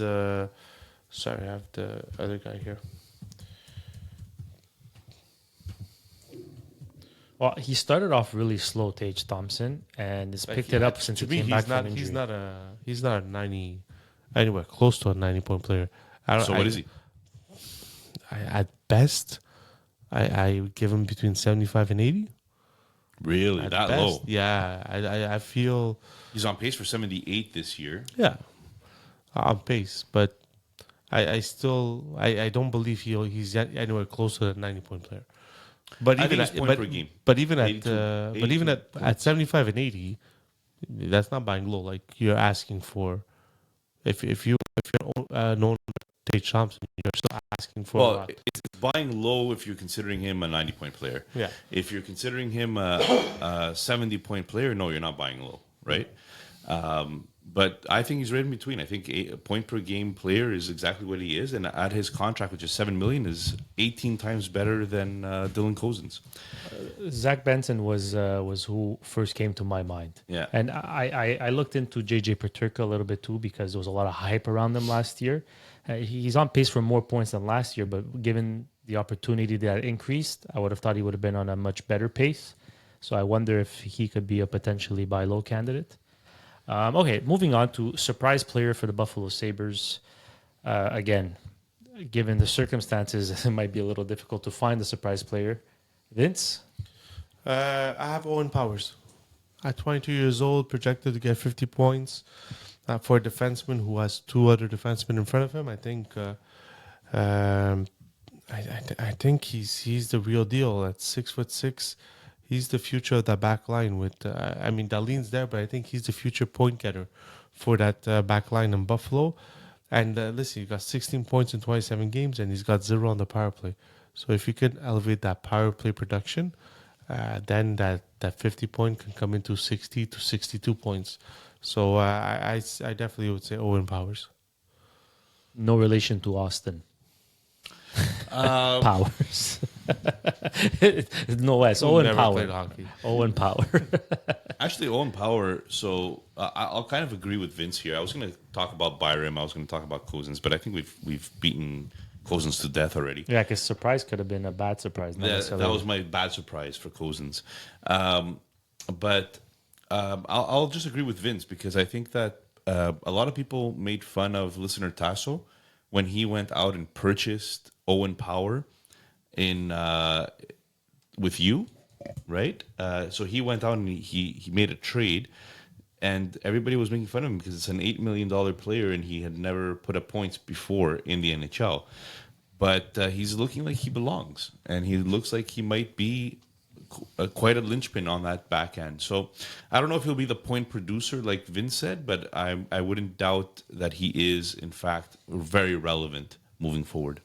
Sorry, I have the other guy here.
Well, he started off really slow, Tage Thompson, and has picked it up since
To
he
me,
came back from injury.
he's not a 90 anywhere close to a 90-point player.
So what is he?
At best, I would give him between 75 and 80.
Really
At
that
best.
low?
Yeah, I feel
He's on pace for 78 this year.
on pace, but I still don't believe he's anywhere close to a 90-point player. But
I
even
think it's point per game.
But even
82
at 75 and 80, that's not buying low. Like you're asking for, if you're known Tage Thompson, you're still asking for a
Well,
lot.
it's buying low if you're considering him a 90-point player.
Yeah.
If you're considering him a 70-point player, no, you're not buying low, right? But I think he's right in between. I think a point per game player is exactly what he is, and at his contract, which is $7 million, is 18 times better than Dylan Cousins.
Zach Benson was who first came to my mind.
Yeah.
And I looked into JJ Peterka a little bit too because there was a lot of hype around him last year. He's on pace for more points than last year, but given the opportunity that increased, I would have thought he would have been on a much better pace. So I wonder if he could be a potentially buy low candidate. Okay, moving on to surprise player for the Buffalo Sabres. Again, given the circumstances, it might be a little difficult to find a surprise player. Vince?
I have Owen Powers. At 22 years old, projected to get 50 points. For a defenseman who has two other defensemen in front of him, I think I think he's the real deal. At 6'6", he's the future of that back line. With I mean, Dahlin's there, but I think he's the future point getter for that back line in Buffalo. And listen, he got 16 points in 27 games, and he's got 0 on the power play. So if you can elevate that power play production, then that 50 point can come into 60 to 62 points. So I definitely would say Owen Powers.
No relation to Austin. Powers. No S.
Who
Owen
never
Power.
played hockey.
Owen Power.
Actually, Owen Power. So I'll kind of agree with Vince here. I was going to talk about Byram. I was going to talk about Cousins, but I think we've beaten Cousins to death already.
Yeah, because surprise could have been a bad surprise. not
That
necessarily-
was my bad surprise for Cousins. But I'll just agree with Vince because I think that a lot of people made fun of listener Tasso when he went out and purchased Owen Power in with you, right? So he went out and he made a trade, and everybody was making fun of him because it's an $8 million player and he had never put up points before in the NHL. But he's looking like he belongs, and he looks like he might be quite a linchpin on that back end. So I don't know if he'll be the point producer like Vince said, but I wouldn't doubt that he is, in fact, very relevant moving forward.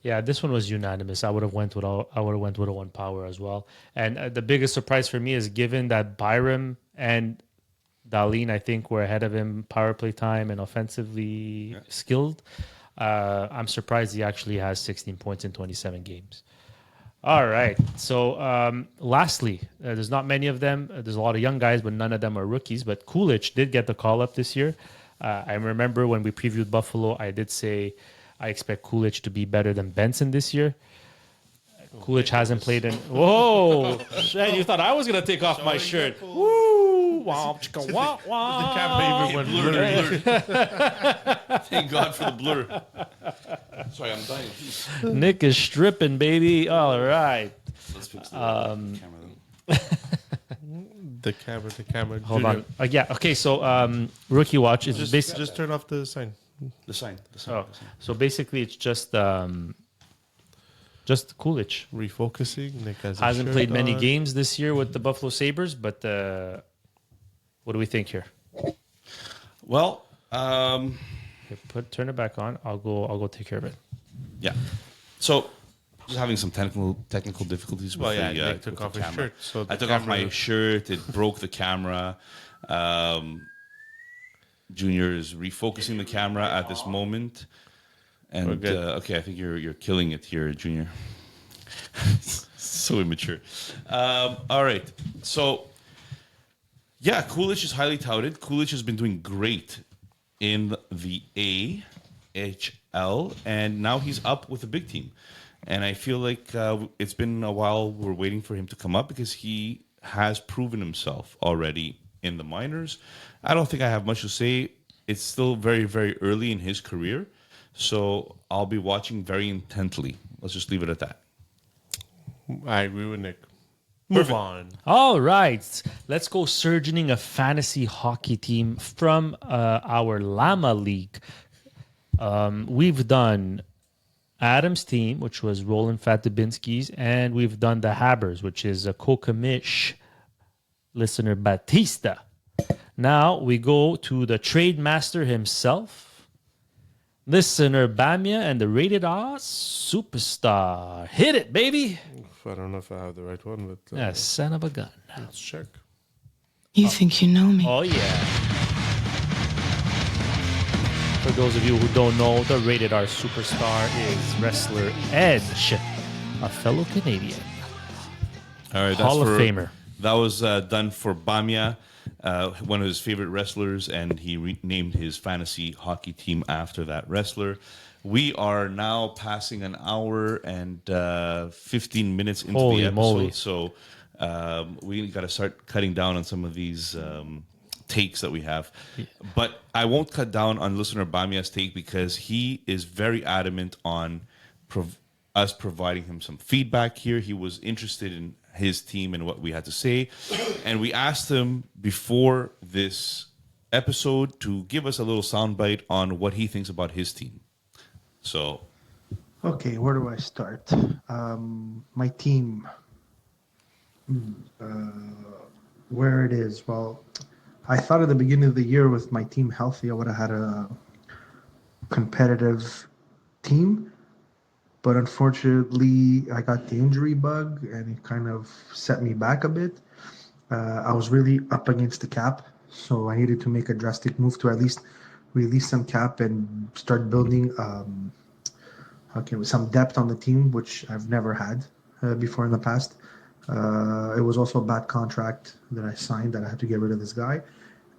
Yeah, this one was unanimous. I would have went with Owen Power as well. And the biggest surprise for me is given that Byram and Darlene, I think, were ahead of him power play time and offensively skilled. I'm surprised he actually has 16 points in 27 games. All right. So, lastly, there's not many of them. There's a lot of young guys, but none of them are rookies. But Coolidge did get the call up this year. I remember when we previewed Buffalo, I did say I expect Coolidge to be better than Benson this year. Coolidge hasn't played in. Whoa! Shit, you thought I was gonna take off my shirt? Woo! Wah, chicka, wah, wah.
The camera even went blurry.
Thank God for the blur. Sorry, I'm dying. Please.
Nick is stripping, baby. All right.
Let's fix the camera.
The camera.
Hold
Junior,
on. Yeah. Okay. So, rookie watch is basically.
Just turn off the sign.
The sign.
Oh, so basically, it's just Coolidge.
Refocusing. Nick has a
Hasn't
shirt
played many
on.
games this year with the Buffalo Sabres, but what do we think here?
Well,
Here, turn it back on. I'll go take care of it.
yeah. So, just having some technical difficulties with
Well, yeah,
the,
Nick took
with
off
the
his
camera.
shirt, so
I
the
took off my
camera-
shirt. It broke the camera. Junior is refocusing the camera at this moment. And
good.
okay, I think you're killing it here, Junior. So immature. All right. So, yeah, Coolidge is highly touted. Coolidge has been doing great in the AHL, and now he's up with a big team. And I feel like it's been a while we're waiting for him to come up because he has proven himself already in the minors. I don't think I have much to say. It's still very, very early in his career. So I'll be watching very intently. Let's just leave it at that.
I agree with Nick. Move on.
All right, let's go surgeoning a fantasy hockey team from our Llama League. We've done Adam's team, which was Roland Fatubinski's, and we've done the Habbers, which is a Kokamish listener Batista. Now we go to the trade master himself, listener Bamia, and the rated R superstar. Hit it, baby!
I don't know if I have the right one, but
Yeah, son of a gun.
let's check.
You think you know me?
Oh, yeah. For those of you who don't know, the rated R superstar is wrestler Edge, a fellow Canadian.
All right,
Hall of Famer.
That was done for Bamia, one of his favorite wrestlers, and he renamed his fantasy hockey team after that wrestler. We are now passing an hour and 15 minutes into
Holy
the episode,
moly.
so we got to start cutting down on some of these takes that we have. But I won't cut down on listener Bamia's take because he is very adamant on us providing him some feedback here. He was interested in his team and what we had to say. And we asked him before this episode to give us a little soundbite on what he thinks about his team. So,
Okay, where do I start? My team. Where it is? Well, I thought at the beginning of the year with my team healthy, I would have had a competitive team. But unfortunately, I got the injury bug and it kind of set me back a bit. I was really up against the cap, so I needed to make a drastic move to at least release some cap and start building some depth on the team, which I've never had before in the past. It was also a bad contract that I signed that I had to get rid of this guy.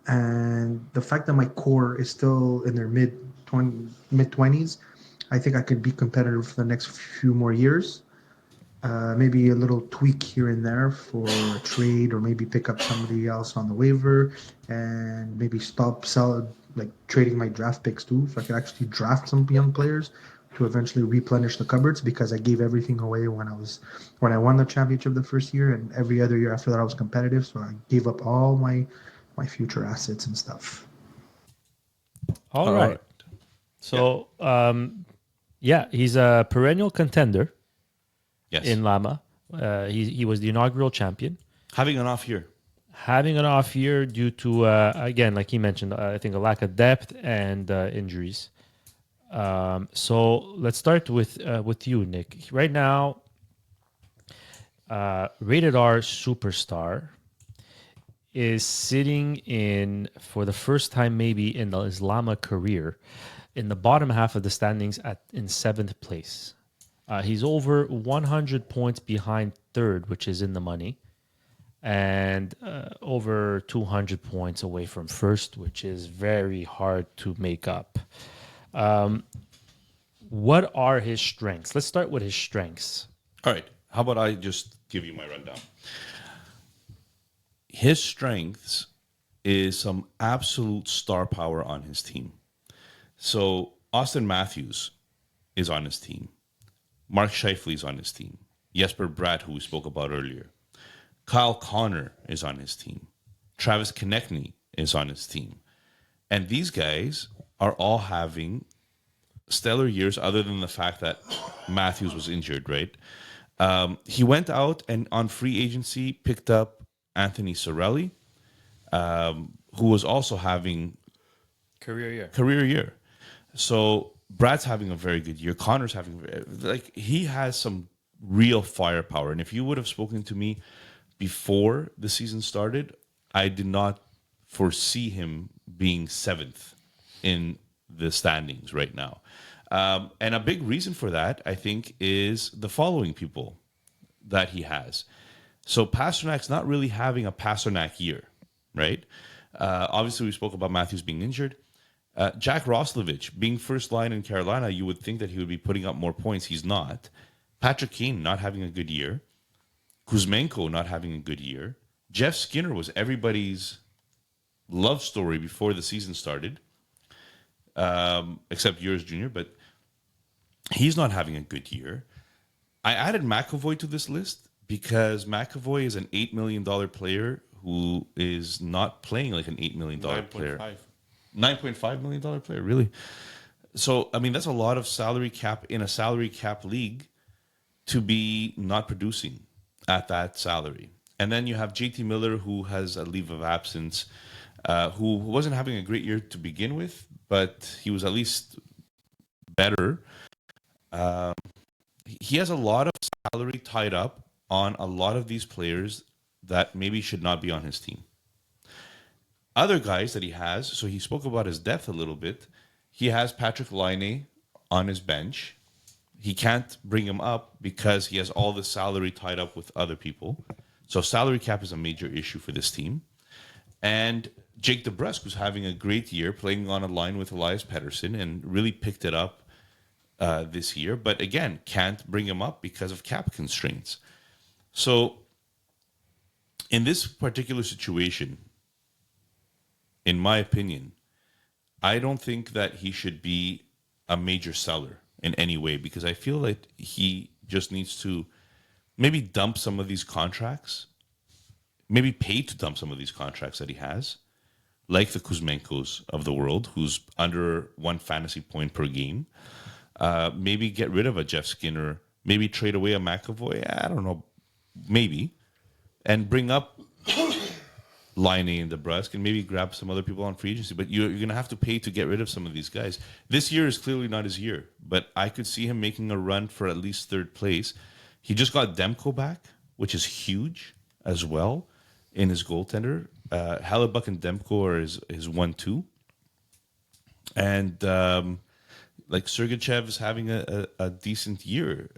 And the fact that my core is still in their mid-20s, I think I could be competitive for the next few more years. Maybe a little tweak here and there for a trade, or maybe pick up somebody else on the waiver, and maybe trading my draft picks too, so I could actually draft some young players to eventually replenish the cupboards, because I gave everything away when I won the championship the first year, and every other year after that I was competitive, so I gave up all my future assets and stuff.
All right. So, he's a perennial contender
yes.
in Llama. He was the inaugural champion.
Having an off year.
Having an off year due to, again, like he mentioned, I think a lack of depth and injuries. So let's start with you, Nick. Right now, rated R superstar. is sitting in, for the first time maybe in his Llama career, in the bottom half of the standings in 7th place. He's over 100 points behind third, which is in the money, and over 200 points away from first, which is very hard to make up. What are his strengths? Let's start with his strengths.
All right. How about I just give you my rundown? His strengths is some absolute star power on his team. So Austin Matthews is on his team. Mark Scheifele is on his team. Jesper Bratt, who we spoke about earlier. Kyle Connor is on his team. Travis Konechny is on his team. And these guys are all having stellar years, other than the fact that Matthews was injured, right? He went out and on free agency picked up Anthony Cirelli, who was also having career year. So Brad's having a very good year. Connor's having, like, he has some real firepower. And if you would have spoken to me before the season started, I did not foresee him being 7th in the standings right now. And a big reason for that, I think, is the following people that he has. So Pasternak's not really having a Pasternak year, right? Obviously, we spoke about Matthews being injured. Jack Roslovich being first line in Carolina, you would think that he would be putting up more points. He's not. Patrick Kane not having a good year. Kuzmenko not having a good year. Jeff Skinner was everybody's love story before the season started, except yours, Junior, but he's not having a good year. I added McAvoy to this list because McAvoy is an $8 million player who is not playing like an $8 million player. $9.5 million player, really? So, I mean, that's a lot of salary cap in a salary cap league to be not producing at that salary. And then you have JT Miller, who has a leave of absence, who wasn't having a great year to begin with, but he was at least better. He has a lot of salary tied up on a lot of these players that maybe should not be on his team. Other guys that he has, so he spoke about his depth a little bit. He has Patrick Laine on his bench. He can't bring him up because he has all the salary tied up with other people. So salary cap is a major issue for this team. And Jake DeBrusk, who's having a great year, playing on a line with Elias Pettersson and really picked it up this year. But again, can't bring him up because of cap constraints. So in this particular situation, in my opinion, I don't think that he should be a major seller in any way, because I feel like he just needs to maybe dump some of these contracts, maybe pay to dump some of these contracts that he has, like the Kuzmenkos of the world, who's under 1 fantasy point per game. Maybe get rid of a Jeff Skinner, maybe trade away a McAvoy, I don't know, maybe, and bring up Laine and DeBrusk, and maybe grab some other people on free agency. But you're going to have to pay to get rid of some of these guys. This year is clearly not his year, but I could see him making a run for at least 3rd place. He just got Demko back, which is huge as well in his goaltender. Hellebuck and Demko are his 1-2. And like Sergachev is having a decent year.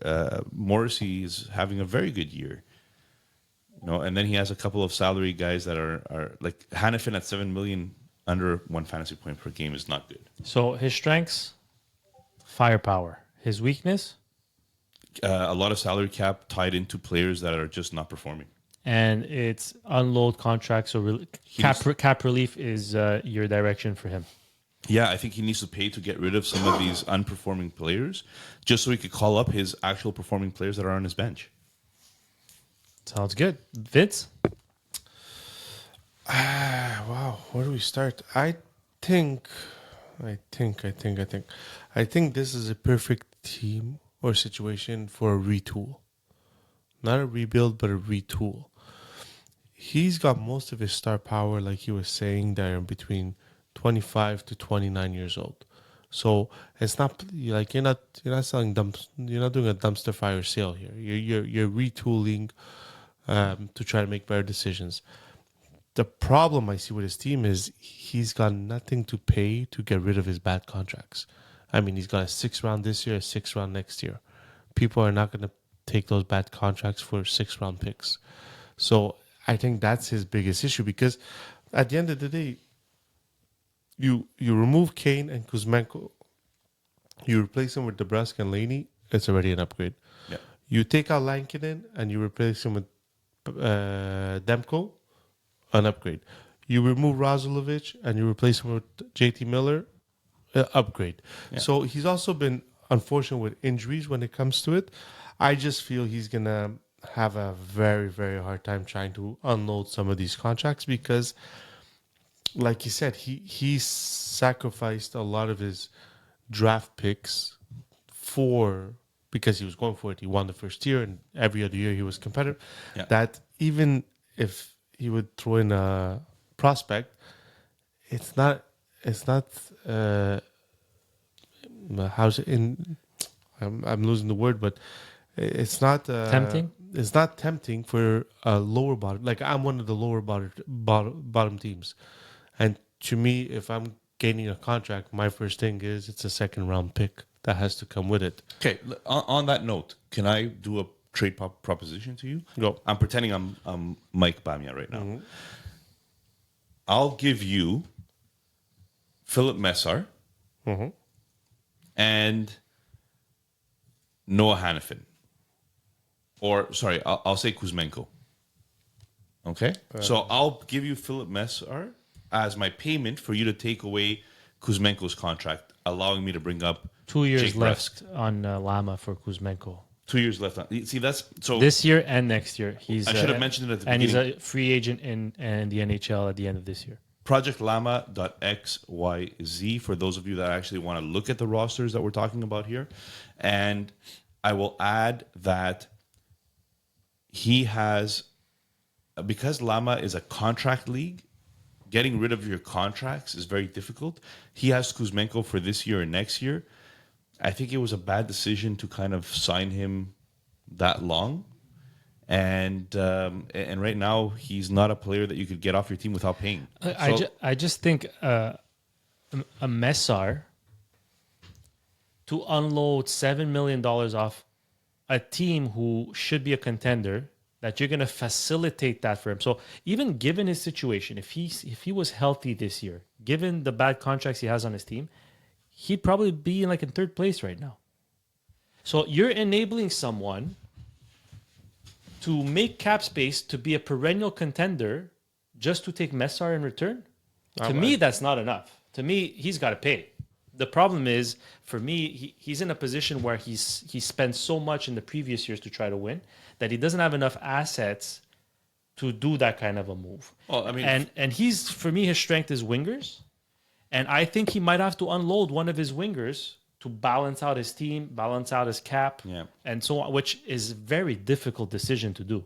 Morrissey is having a very good year. No, and then he has a couple of salary guys that are like Hannafin at $7 million under 1 fantasy point per game is not good.
So his strengths, firepower. His weakness,
a lot of salary cap tied into players that are just not performing.
And it's unload contracts. So cap relief is your direction for him.
Yeah, I think he needs to pay to get rid of some of these unperforming players, just so he could call up his actual performing players that are on his bench.
Sounds good. Vince?
Wow, where do we start? I think this is a perfect team or situation for a retool. Not a rebuild, but a retool. He's got most of his star power, like he was saying, there between 25 to 29 years old. So it's not like you're not selling you're not doing a dumpster fire sale here. You're retooling to try to make better decisions. the problem I see with his team is he's got nothing to pay to get rid of his bad contracts. I mean, he's got a 6th round this year, a 6th round next year. People are not going to take those bad contracts for 6th round picks. So I think that's his biggest issue, because at the end of the day, you remove Kane and Kuzmenko, you replace him with DeBrusque and Laney, it's already an upgrade.
Yeah.
You take out Lankinen and you replace him with Demko, an upgrade. You remove Razulovic and you replace him with JT Miller, upgrade.
Yeah.
So he's also been unfortunate with injuries when it comes to it. I just feel he's going to have a very, very hard time trying to unload some of these contracts because, like you said, he sacrificed a lot of his draft picks because he was going for it. He won the first year, and every other year he was competitive.
Yeah.
That even if he would throw in a prospect, it's not. How's it in? I'm losing the word, but it's not
Tempting?
It's not tempting for a lower bottom. Like, I'm one of the lower bottom teams, and to me, if I'm gaining a contract, my first thing is it's a 2nd round pick that has to come with it.
Okay, on that note, can I do a trade proposition to you?
Go.
I'm pretending I'm Mike Bamia right now.
Mm-hmm.
I'll give you Philip Messar
Mm-hmm.
and Noah Hannafin. Or, sorry, I'll say Kuzmenko. Okay? So I'll give you Philip Messar as my payment for you to take away Kuzmenko's contract, allowing me to bring up
2 years
Jake
left
Brusque.
on Llama for Kuzmenko.
2 years left. See, that's so.
This year and next year.
I should have mentioned it at the
and
beginning.
he's a free agent in the NHL at the end of this year.
ProjectLlama.xyz for those of you that actually want to look at the rosters that we're talking about here. And I will add that he has, because Llama is a contract league, getting rid of your contracts is very difficult. He has Kuzmenko for this year and next year. I think it was a bad decision to kind of sign him that long. And right now, he's not a player that you could get off your team without paying.
I just think a Messar to unload $7 million off a team who should be a contender, that you're going to facilitate that for him. So even given his situation, if he was healthy this year, given the bad contracts he has on his team, he'd probably be in 3rd place right now. So you're enabling someone to make cap space to be a perennial contender just to take Messar in return. To me, that's not enough. To me, he's got to pay. The problem is, for me, he's in a position where he spent so much in the previous years to try to win that he doesn't have enough assets to do that kind of a move.
Well, I mean,
and he's, for me, his strength is wingers. And I think he might have to unload one of his wingers to balance out his team, balance out his cap, and so on, which is a very difficult decision to do.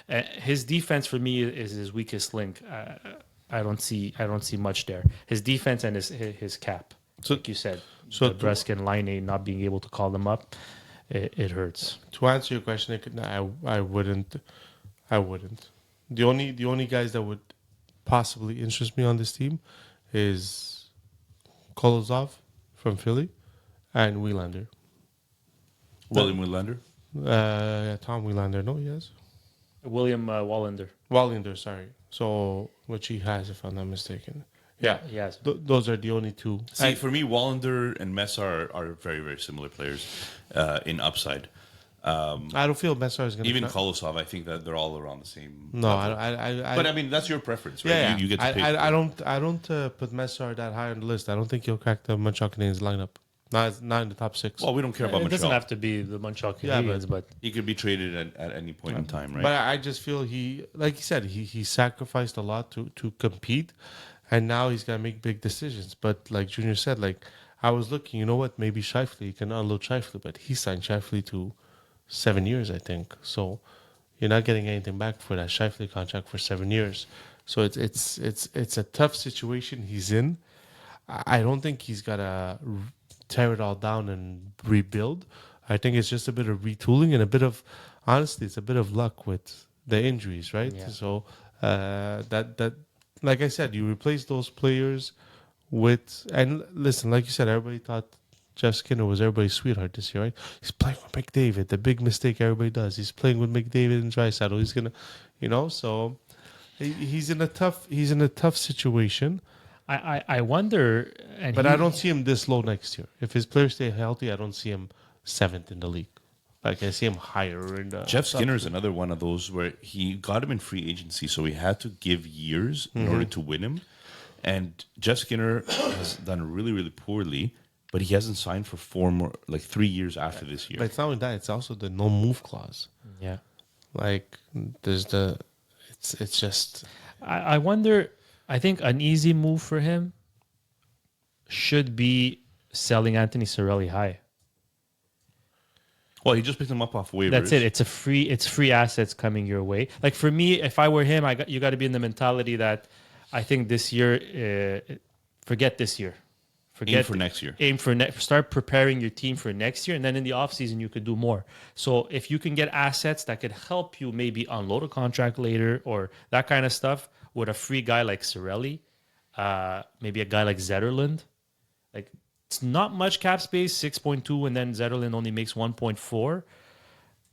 His defense, for me, is his weakest link. I don't see much there. His defense and his cap. So, like you said, so Brusque and Laine not being able to call them up, it hurts.
To answer your question, I wouldn't. The only guys that would possibly interest me on this team is Kolozov from Philly and Wielander.
William Wielander?
Tom Wielander, no, yes.
William Wallander.
Wallander, sorry. So, which he has, if I'm not mistaken. Yeah,
he has.
Those are the only two.
See, for me, Wallander and Messar are very, very similar players in upside.
I don't feel Messar is going to...
Even Kolosov, I think that they're all around the same
No,
level. But, I mean, that's your preference, right?
Yeah,
you get to pick.
I don't put Messar that high on the list. I don't think he'll crack the Montreal Canadiens lineup. Not in the top 6.
Well, we don't care about Montreal.
It doesn't have to be the Montreal Canadiens, but...
He could be traded at any point in time, right?
But I just feel like you said, he sacrificed a lot to compete, and now he's got to make big decisions. But like Junior said, I was looking, you know what, maybe Scheifele, you can unload Scheifele, but he signed Scheifele to 7 years, I think. So you're not getting anything back for that Scheifele contract for 7 years. So it's a tough situation he's in. I don't think he's got to tear it all down and rebuild. I think it's just a bit of retooling and a bit of, honestly, it's a bit of luck with the injuries, right?
Yeah.
So that like I said, you replace those players with, and listen, like you said, everybody thought Jeff Skinner was everybody's sweetheart this year, right? He's playing with McDavid, the big mistake everybody does. He's playing with McDavid and Draisaitl. He's gonna, so he's in a tough situation.
I wonder,
But I don't see him this low next year. If his players stay healthy, I don't see him 7th in the league. Like I see him higher in the.
Jeff Skinner is another one of those where he got him in free agency, so he had to give years in order to win him. And Jeff Skinner has done really, really poorly, but he hasn't signed for 3 years after this year.
But it's not only that; it's also the no move clause.
Yeah.
Like there's it's just.
I wonder. I think an easy move for him should be selling Anthony Cirelli high.
Well, he just picked him up off waivers.
That's it. It's free assets coming your way. Like for me, if I were him, you got to be in the mentality that I think this year, forget this year.
Aim for next year.
Start preparing your team for next year, and then in the offseason you could do more. So if you can get assets that could help you maybe unload a contract later or that kind of stuff with a free guy like Cirelli, maybe a guy like Zetterlund, like it's not much cap space, 6.2, and then Zetterlund only makes 1.4.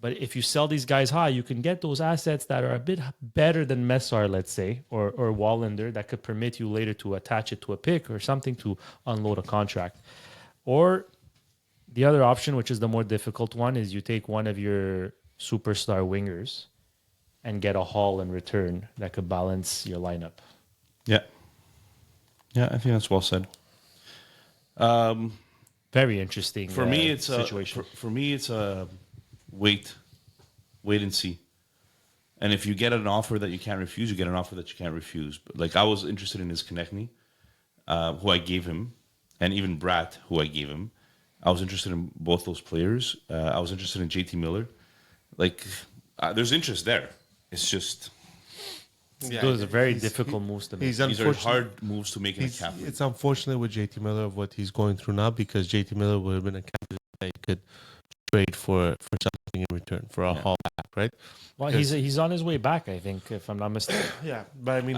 But if you sell these guys high, you can get those assets that are a bit better than Messar, let's say, or Wallander, that could permit you later to attach it to a pick or something to unload a contract. Or the other option, which is the more difficult one, is you take one of your superstar wingers and get a haul in return that could balance your lineup.
Yeah. Yeah, I think that's well said.
Very interesting
for me, it's
situation.
For me, it's a wait and see. And if you get an offer that you can't refuse, you get an offer that you can't refuse. But like I was interested in his Konechny, who I gave him, and even Bratt, who I gave him. I was interested in both those players. I was interested in JT Miller. Like, there's interest there. It's just
those are very difficult moves to make.
These are hard moves to make in a cap.
It's unfortunate with JT Miller of what he's going through now, because JT Miller would have been a candidate that you could trade for something in return for a haul back, right?
Well, he's on his way back, I think, if I'm not mistaken.
Yeah, but I mean,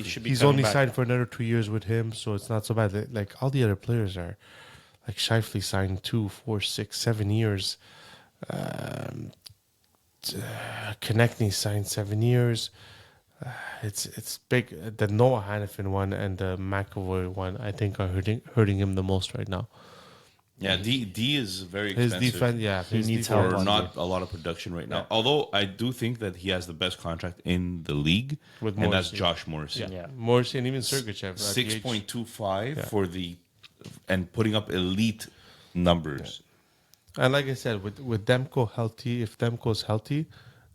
he's
only signed for another 2 years with him, so it's not so bad. Like all the other players are, like Scheifele signed 2, 4, 6, 7 years. Konechny signed 7 years. It's big. The Noah Hannafin one and the McAvoy one, I think, are hurting him the most right now.
Yeah, D is very expensive.
His defense,
he needs
for
help.
not a lot of production right now. Although I do think that he has the best contract in the league, and that's Josh Morrissey.
Yeah.
Morrissey and even Sergachev.
6.25 and putting up elite numbers.
Yeah. And like I said, with Demko healthy, if Demko's healthy,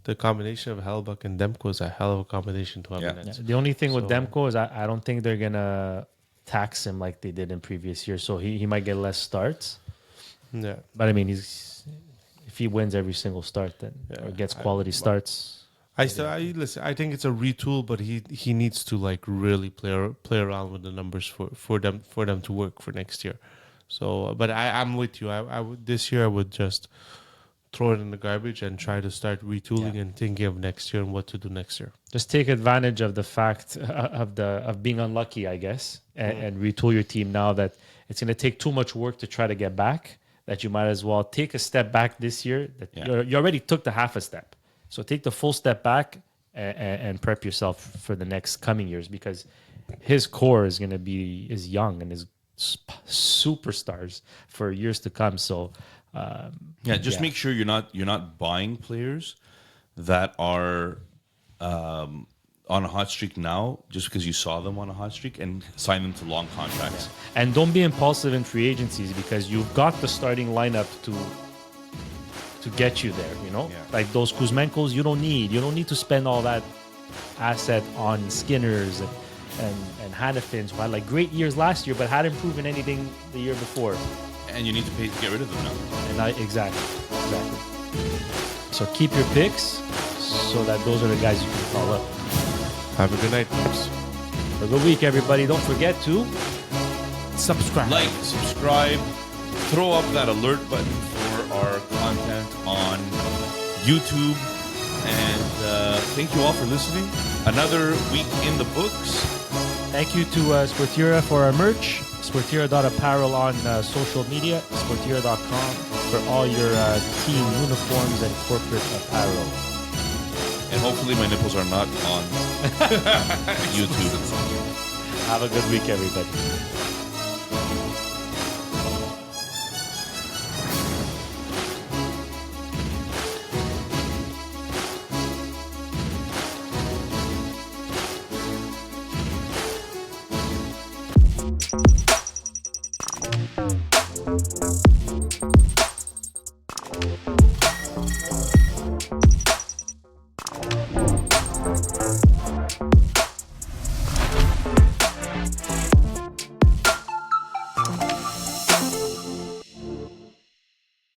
the combination of Hellbuck and Demko is a hell of a combination to have in it.
Yeah. The only thing with Demko is I don't think they're gonna tax him like they did in previous years, so he might get less starts.
Yeah,
but I mean, if he wins every single start, then or gets quality starts.
Listen. I think it's a retool, but he needs to like really play around with the numbers for them to work for next year. So, but I'm with you. I would this year I would just throw it in the garbage and try to start retooling and thinking of next year and what to do next year.
Just take advantage of the fact of being unlucky, I guess, and retool your team now that it's going to take too much work to try to get back, that you might as well take a step back this year. You already took the half a step. So take the full step back and prep yourself for the next coming years, because his core is going to be young and is superstars for years to come. So
make sure you're not buying players that are on a hot streak now just because you saw them on a hot streak, and sign them to long contracts.
Yeah. And don't be impulsive in free agencies, because you've got the starting lineup to get you there. Like those Kuzmenkos, you don't need to spend all that asset on Skinners and Hannafins, who had like great years last year but hadn't proven anything the year before.
And you need to pay to get rid of them now.
And exactly. So keep your picks so that those are the guys you can call up.
Have a good night, folks.
Have a good week, everybody. Don't forget to subscribe.
Like, subscribe, throw up that alert button for our content on YouTube. And thank you all for listening. Another week in the books.
Thank you to Sportira for our merch. Sportira.apparel on social media. Sportira.com for all your team uniforms and corporate apparel.
And hopefully my nipples are not on YouTube.
Have a good week, everybody.